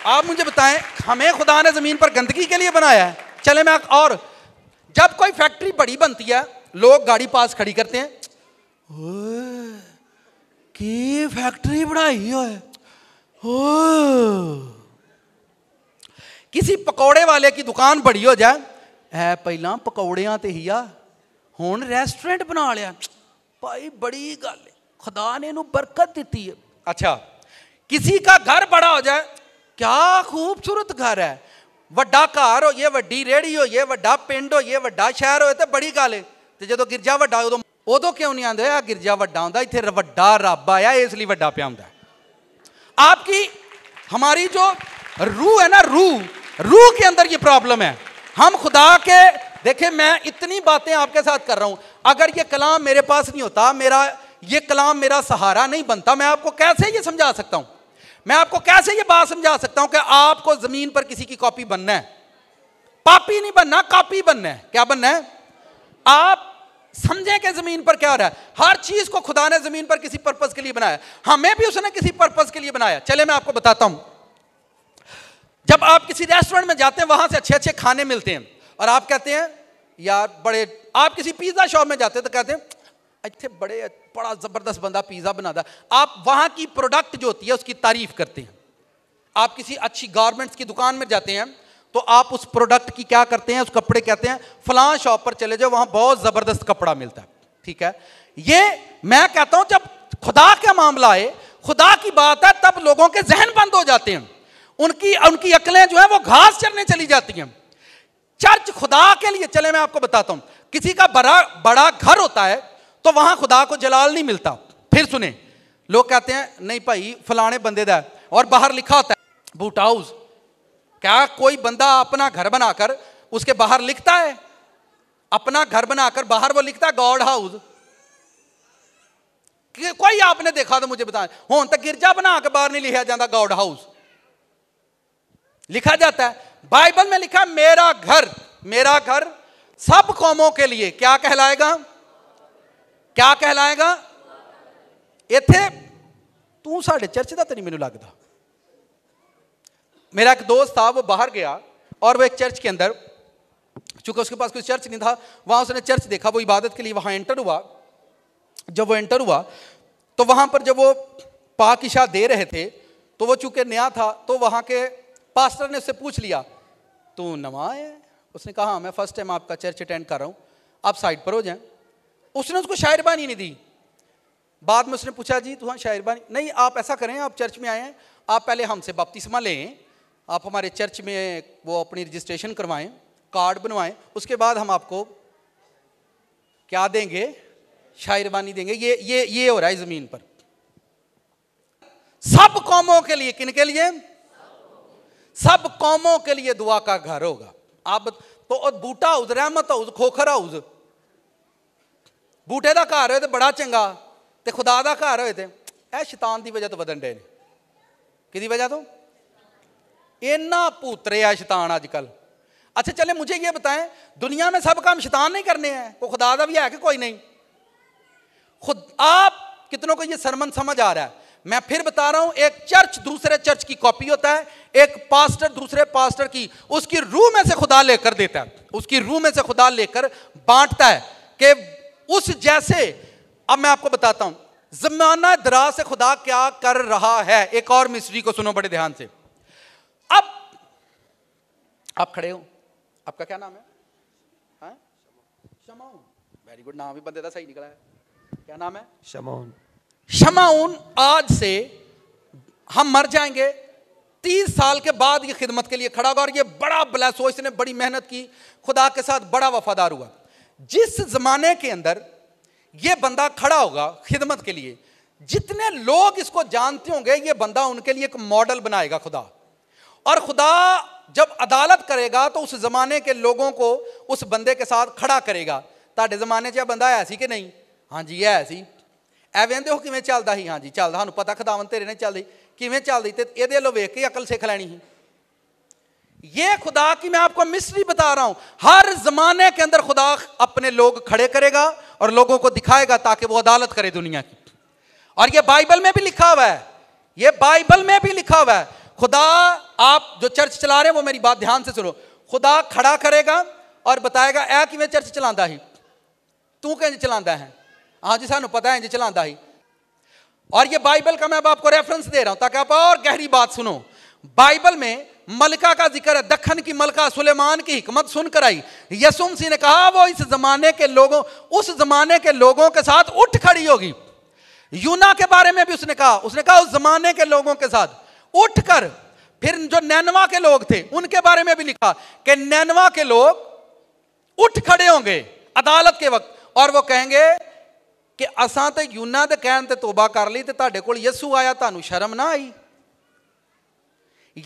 आप मुझे बताएं, हमें खुदा ने जमीन पर गंदगी के लिए बनाया है? चले मैं और, जब कोई फैक्ट्री बड़ी बनती है लोग गाड़ी पास खड़ी करते हैं, की फैक्ट्री बढ़ाई हो। किसी पकौड़े वाले की दुकान बड़ी हो जाए, है पहला पकौड़ियां ते ही आ, हुण रेस्टोरेंट बना लिया, भाई बड़ी गल है, खुदा ने इन्हू बरकत दी है। अच्छा, किसी का घर बड़ा हो जाए, क्या खूबसूरत घर है, वड्डा घर हो, ये वड्डी रेहड़ी हो, ये वड्डा पिंड हो, ये वड्डा शहर हो, तो बड़ी गल है। तो जो गिरजा वड्डा उदों क्यों नहीं आते, गिरजा वड्डा होंदा, इत्थे वड्डा रब आया इसलिए वड्डा पिया होंदा। आपकी हमारी जो रूह है ना, रूह के अंदर ये प्रॉब्लम है। हम खुदा के, देखे मैं इतनी बातें आपके साथ कर रहा हूं, अगर ये कलाम मेरे पास नहीं होता, ये कलाम मेरा सहारा नहीं बनता, मैं आपको कैसे ये समझा सकता हूं, मैं आपको कैसे ये बात समझा सकता हूं कि आपको जमीन पर किसी की कॉपी बनना है। पापी नहीं बनना, कॉपी बनना है। क्या बनना है? आप समझें कि जमीन पर क्या हो रहा है। हर चीज को खुदा ने जमीन पर किसी पर्पस के लिए बनाया, हमें भी उसने किसी पर्पस के लिए बनाया। चले मैं आपको बताता हूं, जब आप किसी रेस्टोरेंट में जाते हैं, वहां से अच्छे अच्छे खाने मिलते हैं और आप कहते हैं यार बड़े, आप किसी पिज्जा शॉप में जाते हैं तो कहते हैं इतने बड़ा जबरदस्त बंदा पिज्जा बनाता। आप वहां की प्रोडक्ट जो होती है उसकी तारीफ करते हैं। आप किसी अच्छी गारमेंट्स की दुकान में जाते हैं तो आप उस प्रोडक्ट की क्या करते हैं, उस कपड़े कहते हैं फलां शॉप पर चले जाओ, वहां बहुत जबरदस्त कपड़ा मिलता है। ठीक है, ये मैं कहता हूं जब खुदा का मामला आए, खुदा की बात है, तब लोगों के जहन बंद हो जाते हैं, उनकी अकलें जो है वो घास चरने चली जाती हैं। चर्च खुदा के लिए, चले मैं आपको बताता हूं, किसी का बड़ा घर होता है तो वहां खुदा को जलाल नहीं मिलता। फिर सुने, लोग कहते हैं नहीं भाई फलाने बंदे दा है, और बाहर लिखा होता है बूट हाउस। क्या कोई बंदा अपना घर बनाकर उसके बाहर लिखता है? अपना घर बनाकर बाहर वो लिखता है गॉड हाउस? कोई आपने देखा तो मुझे बताएं। हुण तक गिरजा बना के बाहर नहीं लिखा जाता गॉड हाउस, लिखा जाता है बाइबल में लिखा मेरा घर सब कौमों के लिए क्या कहलाएगा? क्या कहलाएगा? इत्थे तू साढ़े चर्च का तो नहीं मैनू लगता। मेरा एक दोस्त था, वो बाहर गया और वो एक चर्च के अंदर, चूंकि उसके पास कोई चर्च नहीं था, वहां उसने चर्च देखा, वो इबादत के लिए वहां एंटर हुआ। जब वो एंटर हुआ तो वहां पर जब वो पाक इशा दे रहे थे तो वो चूंकि नया था तो वहां के पास्टर ने उससे पूछ लिया तू नवा है? उसने कहा हाँ मैं फर्स्ट टाइम आपका चर्च अटेंड कर रहा हूं, आप साइड पर हो जाएं। उसने उसको शायरबानी नहीं दी। बाद में उसने पूछा जी तो हाँ शायरबानी नहीं, आप ऐसा करें, आप चर्च में आए हैं, आप पहले हमसे बपतिस्मा लें, आप हमारे चर्च में वो अपनी रजिस्ट्रेशन करवाएं, कार्ड बनवाएं, उसके बाद हम आपको क्या देंगे? शायरबानी देंगे। ये हो रहा है जमीन पर सब कौमों के लिए। किन के लिए? सब कौमों के लिए दुआ का घर होगा। अब तो ਉਹ ਬੂਟਾ ਹਾਊਸ ਰਹਿਮਤ ਹਾਊਸ ਖੋਖਰ ਹਾਊਸ ਬੂਟੇ ਦਾ ਘਰ ਹੋਏ ਤੇ ਬੜਾ ਚੰਗਾ ਤੇ ਖੁਦਾ ਦਾ ਘਰ ਹੋਏ ਤੇ ਇਹ ਸ਼ੈਤਾਨ ਦੀ ਵਜ੍ਹਾ ਤੋਂ ਵਧਣ ਡੇ ਨੇ ਕਿਹਦੀ वजह ਤੋਂ इन्ना भूतरे है शैतान आजकल। अच्छा चले मुझे ये बताएं दुनिया में सब काम शैतान नहीं करने हैं कोई खुदा का भी है कि कोई नहीं खुद आप कितनों को ये सरमन समझ आ रहा है मैं फिर बता रहा हूं एक चर्च दूसरे चर्च की कॉपी होता है एक पास्टर दूसरे पास्टर की उसकी रूह में से खुदा लेकर देता है उसकी रूह में से खुदा लेकर बांटता है कि उस जैसे। अब मैं आपको बताता हूं जमाना दराज से खुदा क्या कर रहा है एक और मिस्ट्री को सुनो बड़े ध्यान से। अब आप खड़े हो आपका क्या नाम है शमाउन वेरी गुड नाम भी बंदे का सही निकला है क्या नाम है शमाउन। शमाउन आज से हम मर जाएंगे 30 साल के बाद ये खिदमत के लिए खड़ा होगा और ये बड़ा ब्लेस हो इसने बड़ी मेहनत की खुदा के साथ बड़ा वफादार हुआ। जिस जमाने के अंदर ये बंदा खड़ा होगा खिदमत के लिए जितने लोग इसको जानते होंगे ये बंदा उनके लिए एक मॉडल बनाएगा खुदा और खुदा जब अदालत करेगा तो उस जमाने के लोगों को उस बंदे के साथ खड़ा करेगा। ताड़े जमाने च बंदा है सी कि नहीं हाँ जी है सी ऐ वेंदे हो किवें चलदा ही हाँ जी चलदा सानूं पता खुदावन तेरे ने चलदी किवें चलदी ते इहदे अल्लों वेख के अकल सिख लैनी ही। ये खुदा की मैं आपको मिस्ट्री बता रहा हूं हर जमाने के अंदर खुदा अपने लोग खड़े करेगा और लोगों को दिखाएगा ताकि वो अदालत करे दुनिया की। और ये बाइबल में भी लिखा हुआ है ये बाइबल में भी लिखा हुआ है खुदा आप जो चर्च चला रहे हैं वो मेरी बात ध्यान से सुनो खुदा खड़ा करेगा और बताएगा ऐ किवें चर्च चलांदा ही तू किंज चलांदा है हाँ जी सानू पता है इंज चलांदा ही। और ये बाइबल का मैं अब आपको रेफरेंस दे रहा हूं ताकि आप और गहरी बात सुनो। बाइबल में मलका का जिक्र है दखन की मलका सुलेमान की हिकमत सुनकर आई यसुम मसीह ने कहा वो इस जमाने के लोगों उस जमाने के लोगों के साथ उठ खड़ी होगी। यूना के बारे में भी उसने कहा उस जमाने के लोगों के साथ उठकर फिर जो नैनवा के लोग थे उनके बारे में भी लिखा कि नैनवा के लोग उठ खड़े होंगे अदालत के वक्त और वो कहेंगे कि असां ते यूना दे कहन ते तौबा कर ली ते तुहाडे कोल यसू आया तानू शर्म ना आई।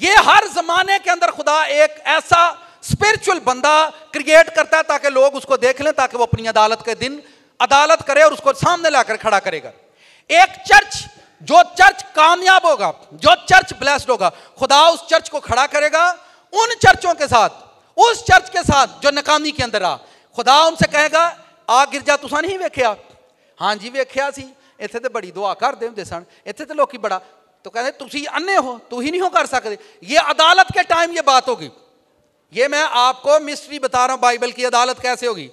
ये हर जमाने के अंदर खुदा एक ऐसा स्पिरिचुअल बंदा क्रिएट करता है ताकि लोग उसको देख लें ताकि वो अपनी अदालत के दिन अदालत करे और उसको सामने लाकर खड़ा करेगा। एक चर्च जो चर्च कामयाब होगा जो चर्च ब्लेस्ड होगा खुदा उस चर्च को खड़ा करेगा उन चर्चों के साथ उस चर्च के साथ जो नाकामी के अंदर आ खुदा उनसे कहेगा आ गिरजा तुसा नहीं वेख्या हाँ जी वेख्या सी इत्थे ते बड़ी दुआ करदे हुंदे सन इत्थे ते लोकी बड़ा तो कहते तुसी अन्ने हो तू ही नहीं हो कर सकते। ये अदालत के टाइम ये बात होगी ये मैं आपको मिस्ट्री बता रहा हूं बाइबल की अदालत कैसे होगी।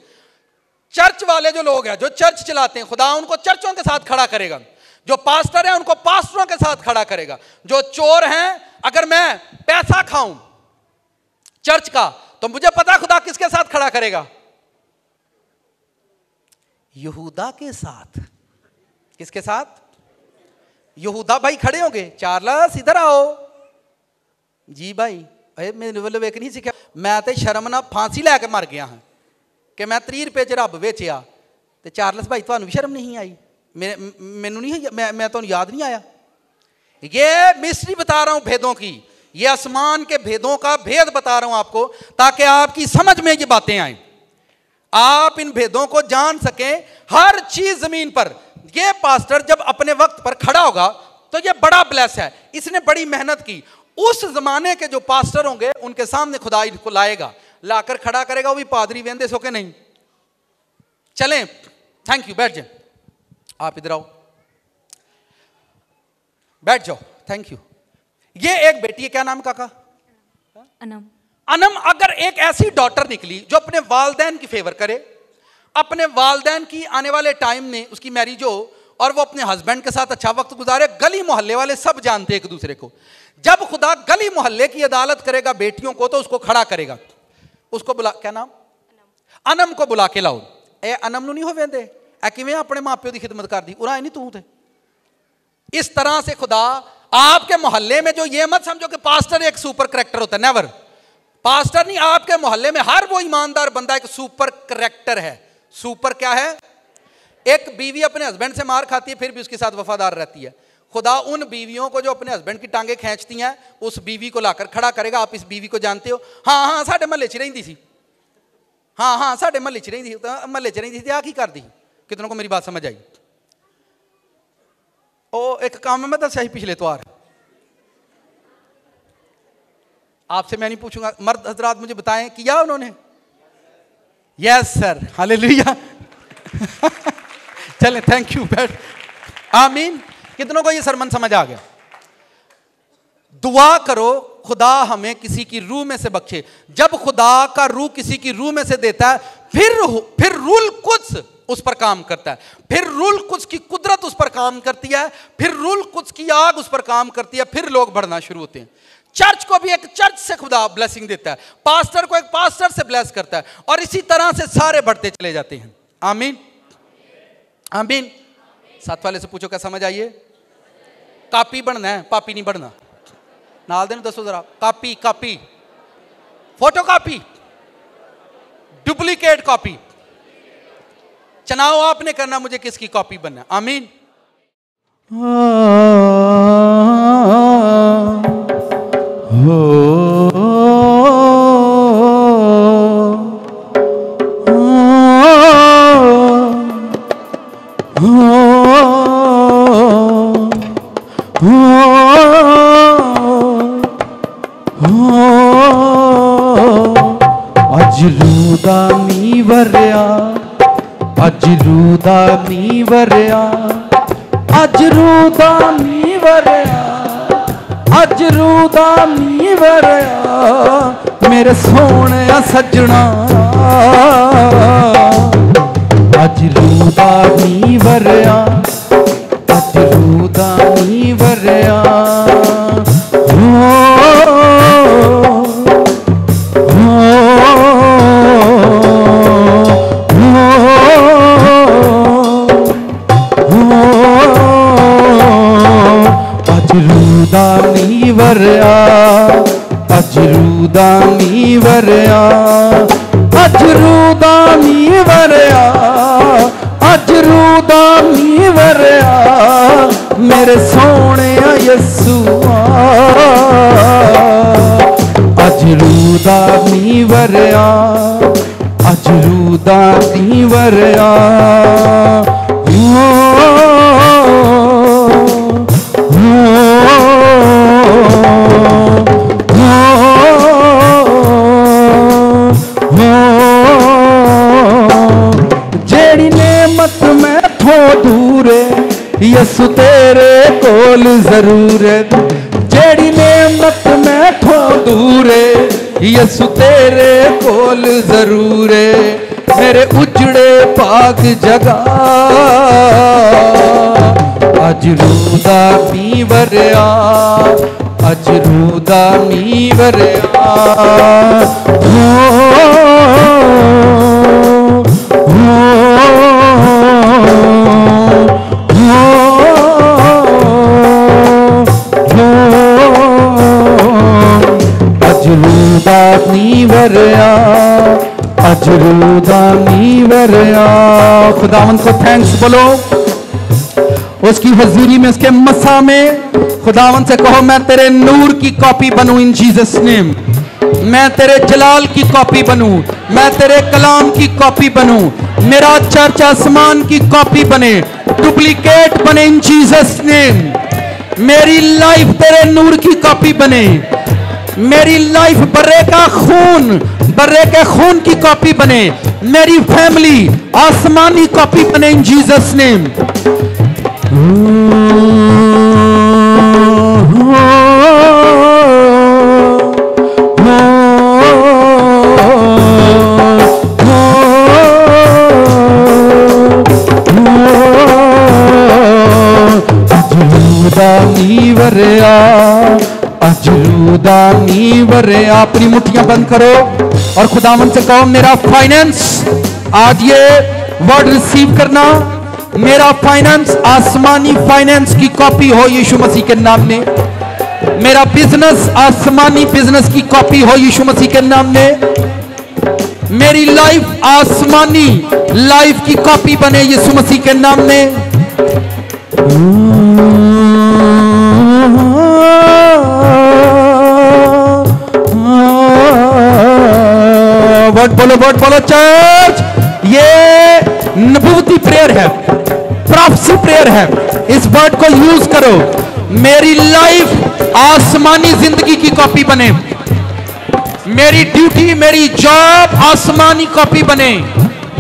चर्च वाले जो लोग हैं जो चर्च चलाते हैं खुदा उनको चर्चों के साथ खड़ा करेगा जो पास्टर है उनको पास्टरों के साथ खड़ा करेगा। जो चोर हैं अगर मैं पैसा खाऊं चर्च का तो मुझे पता खुदा किसके साथ खड़ा करेगा यहूदा के साथ। किसके साथ यहूदा भाई खड़े होंगे चार्लस इधर आओ जी भाई अरे मेरे वालों वेख नहीं सीखा मैं तो शर्म ना फांसी लैके मर गया हाँ कि मैं 30 रुपए च रब वेचिया तो चार्लस भाई थानू भी शर्म नहीं आई मैनू नहीं मैं तो याद नहीं आया। ये मिस्ट्री बता रहा हूं भेदों की ये आसमान के भेदों का भेद बता रहा हूं आपको ताकि आपकी समझ में ये बातें आए आप इन भेदों को जान सकें। हर चीज जमीन पर ये पास्टर जब अपने वक्त पर खड़ा होगा तो ये बड़ा ब्लेस है इसने बड़ी मेहनत की। उस जमाने के जो पास्टर होंगे उनके सामने खुदा इनको लाएगा लाकर खड़ा करेगा वो भी पादरी वेंदे सो के नहीं। चलें थैंक यू बैठ जाए आप इधर आओ बैठ जाओ थैंक यू। ये एक बेटी है क्या नाम काका अनम। अनम अगर एक ऐसी डॉटर निकली जो अपने वालदैन की फेवर करे अपने वालदैन की आने वाले टाइम में उसकी मैरिज हो और वो अपने हस्बैंड के साथ अच्छा वक्त गुजारे गली मोहल्ले वाले सब जानते एक दूसरे को जब खुदा गली मोहल्ले की अदालत करेगा बेटियों को तो उसको खड़ा करेगा उसको बुला क्या नाम अनम को बुला के लाओ ए अनम नहीं हो वेंदे ए किवें अपने मां प्यो की खिदमत कर दी उरा नहीं तू थे। इस तरह से खुदा आपके मोहल्ले में जो ये मत समझो कि पास्टर एक सुपर करैक्टर होता है नेवर पास्टर नहीं आपके मोहल्ले में हर वो ईमानदार बंदा एक सुपर करैक्टर है। सुपर क्या है एक बीवी अपने हस्बैंड से मार खाती है फिर भी उसके साथ वफादार रहती है खुदा उन बीवियों को जो अपने हस्बैंड की टांगे खींचती हैं उस बीवी को लाकर खड़ा करेगा। आप इस बीवी को जानते हो? हाँ हाँ साढ़े महल्ले च रहिंदी सी, हाँ हाँ साढ़े महल्ले च रहिंदी, महल्ले च रहिंदी थी, आ की करदी? कितनों को मेरी बात समझ आई? ओ एक काम मैं दसा ही पिछले इतवार, आपसे मैं नहीं पूछूंगा, मर्द हजरात मुझे बताएं किया उन्होंने? Yes sir, hallelujah. चलें, थैंक यू, बैठ। आमीन। कितनों को ये सरमन समझ आ गया? दुआ करो खुदा हमें किसी की रूह में से बख्शे। जब खुदा का रूह किसी की रूह में से देता है फिर रूल कुछ उस पर काम करता है, फिर रूल कुछ की कुदरत उस पर काम करती है, फिर रूल कुछ की आग उस पर काम करती है, फिर लोग बढ़ना शुरू होते हैं। चर्च को भी एक चर्च से खुदा ब्लेसिंग देता है, पास्टर को एक पास्टर से ब्लेस करता है, और इसी तरह से सारे बढ़ते चले जाते हैं। आमीन आमीन। साथ वाले से पूछो क्या समझ आइए? कापी बनना है, पापी नहीं बनना। नाल देन दसो जरा, copy copy, photo copy, duplicate copy. चुनाव आपने करना मुझे किसकी कॉपी बनना। आमीन। अजरूदा मी वरिया, अजरूदा मी वरिया, अजरूदा मी वरिया, अजरूदा मी वरिया, मेरे सोने सजना। अजरूदा मी वरिया, अजरूदा मी वरिया, अजरूदा मी वरिया, अजरूदा मी वरिया, अजरूदा मी वरिया, अजरूदा मी वरिया, मेरे सोने यस्सुआ। अजरूदा मी वरिया, अजरूदा मी वरिया, जेड़ी नेमत मैं थो दूरे यसु तेरे कोल जरूर है। जेड़ी नेमत मैं थो दूरे यसु तेरे कोल जरूर है, मेरे उजड़े पाक जगह। अजरूदा मी वरिया, अजरूदा मी वरिया, अजरूदा मी वरिया, अजरूदा मी वरिया। खुदावंद को थैंक्स बोलो, उसकी हजूरी में, उसके मसा में। खुदावंद से कहो मैं तेरे नूर की कॉपी बनूं इन जीसस नेम। मैं तेरे जलाल की कॉपी बनूं, मैं तेरे कलाम की कॉपी बनूं, मेरा चर्च आसमान की कॉपी बने, डुप्लीकेट बने इन जीसस नेम। मेरी लाइफ तेरे नूर की कॉपी बने, मेरी लाइफ बर्रे का खून, बर्रे के खून की कॉपी बने, मेरी फैमिली आसमानी कॉपी बने इन जीसस नेम। अजरूदा मी वरिया, अजरूदा मी वरिया। अपनी मुट्ठियां बंद करो और खुदावंद से कहो मेरा फाइनेंस, आज ये वर्ड रिसीव करना, मेरा फाइनेंस आसमानी फाइनेंस की कॉपी हो यीशु मसीह के नाम में। मेरा बिजनेस आसमानी बिजनेस की कॉपी हो यीशु मसीह के नाम में। मेरी लाइफ आसमानी लाइफ की कॉपी बने यीशु मसीह के नाम में। वर्ड बोलो चर्च। ये नबूवती प्रेयर है, प्रॉफेसी प्रेयर है। इस वर्ड को यूज करो। मेरी लाइफ आसमानी जिंदगी की कॉपी बने, मेरी ड्यूटी, मेरी जॉब आसमानी कॉपी बने,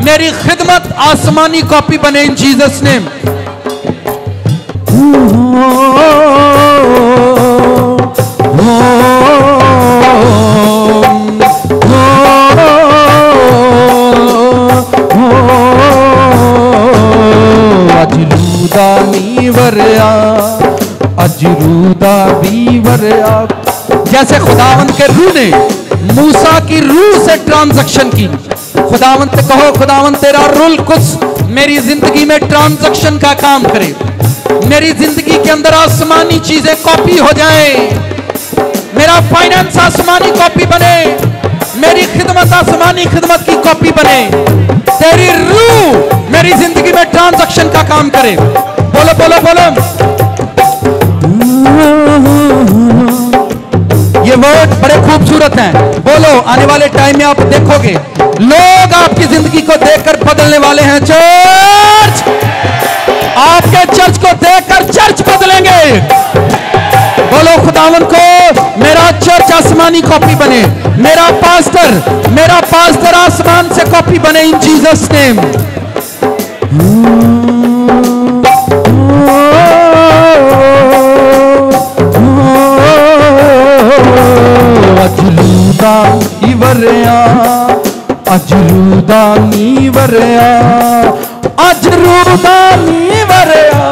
मेरी खिदमत आसमानी कॉपी बने इन जीसस नेम। अजरूदा मीवरया, अजरूदा बीवरया। जैसे खुदावंत के रूह ने मूसा की रूह से ट्रांजैक्शन की, खुदावंत कहो खुदावंत तेरा रूल कुछ मेरी जिंदगी में ट्रांजैक्शन का काम करे, मेरी जिंदगी के अंदर आसमानी चीजें कॉपी हो जाएं, मेरा फाइनेंस आसमानी कॉपी बने, मेरी खिदमत आसमानी खिदमत की कॉपी बने, तेरी रूह मेरी जिंदगी में ट्रांजैक्शन का काम करे। बोलो बोलो बोलो। ये वर्ड बड़े खूबसूरत हैं। बोलो, आने वाले टाइम में आप देखोगे लोग आपकी जिंदगी को देखकर बदलने वाले हैं। चर्च, आपके चर्च को देखकर चर्च बदलेंगे। बोलो खुदावन को मेरा चर्च आसमानी कॉपी बने, मेरा पास्टर आसमान से कॉपी बने इन जीसस नेम। अजरूदा नीवरया, अजरूदा नीवरया, अजरूदा नीवरया,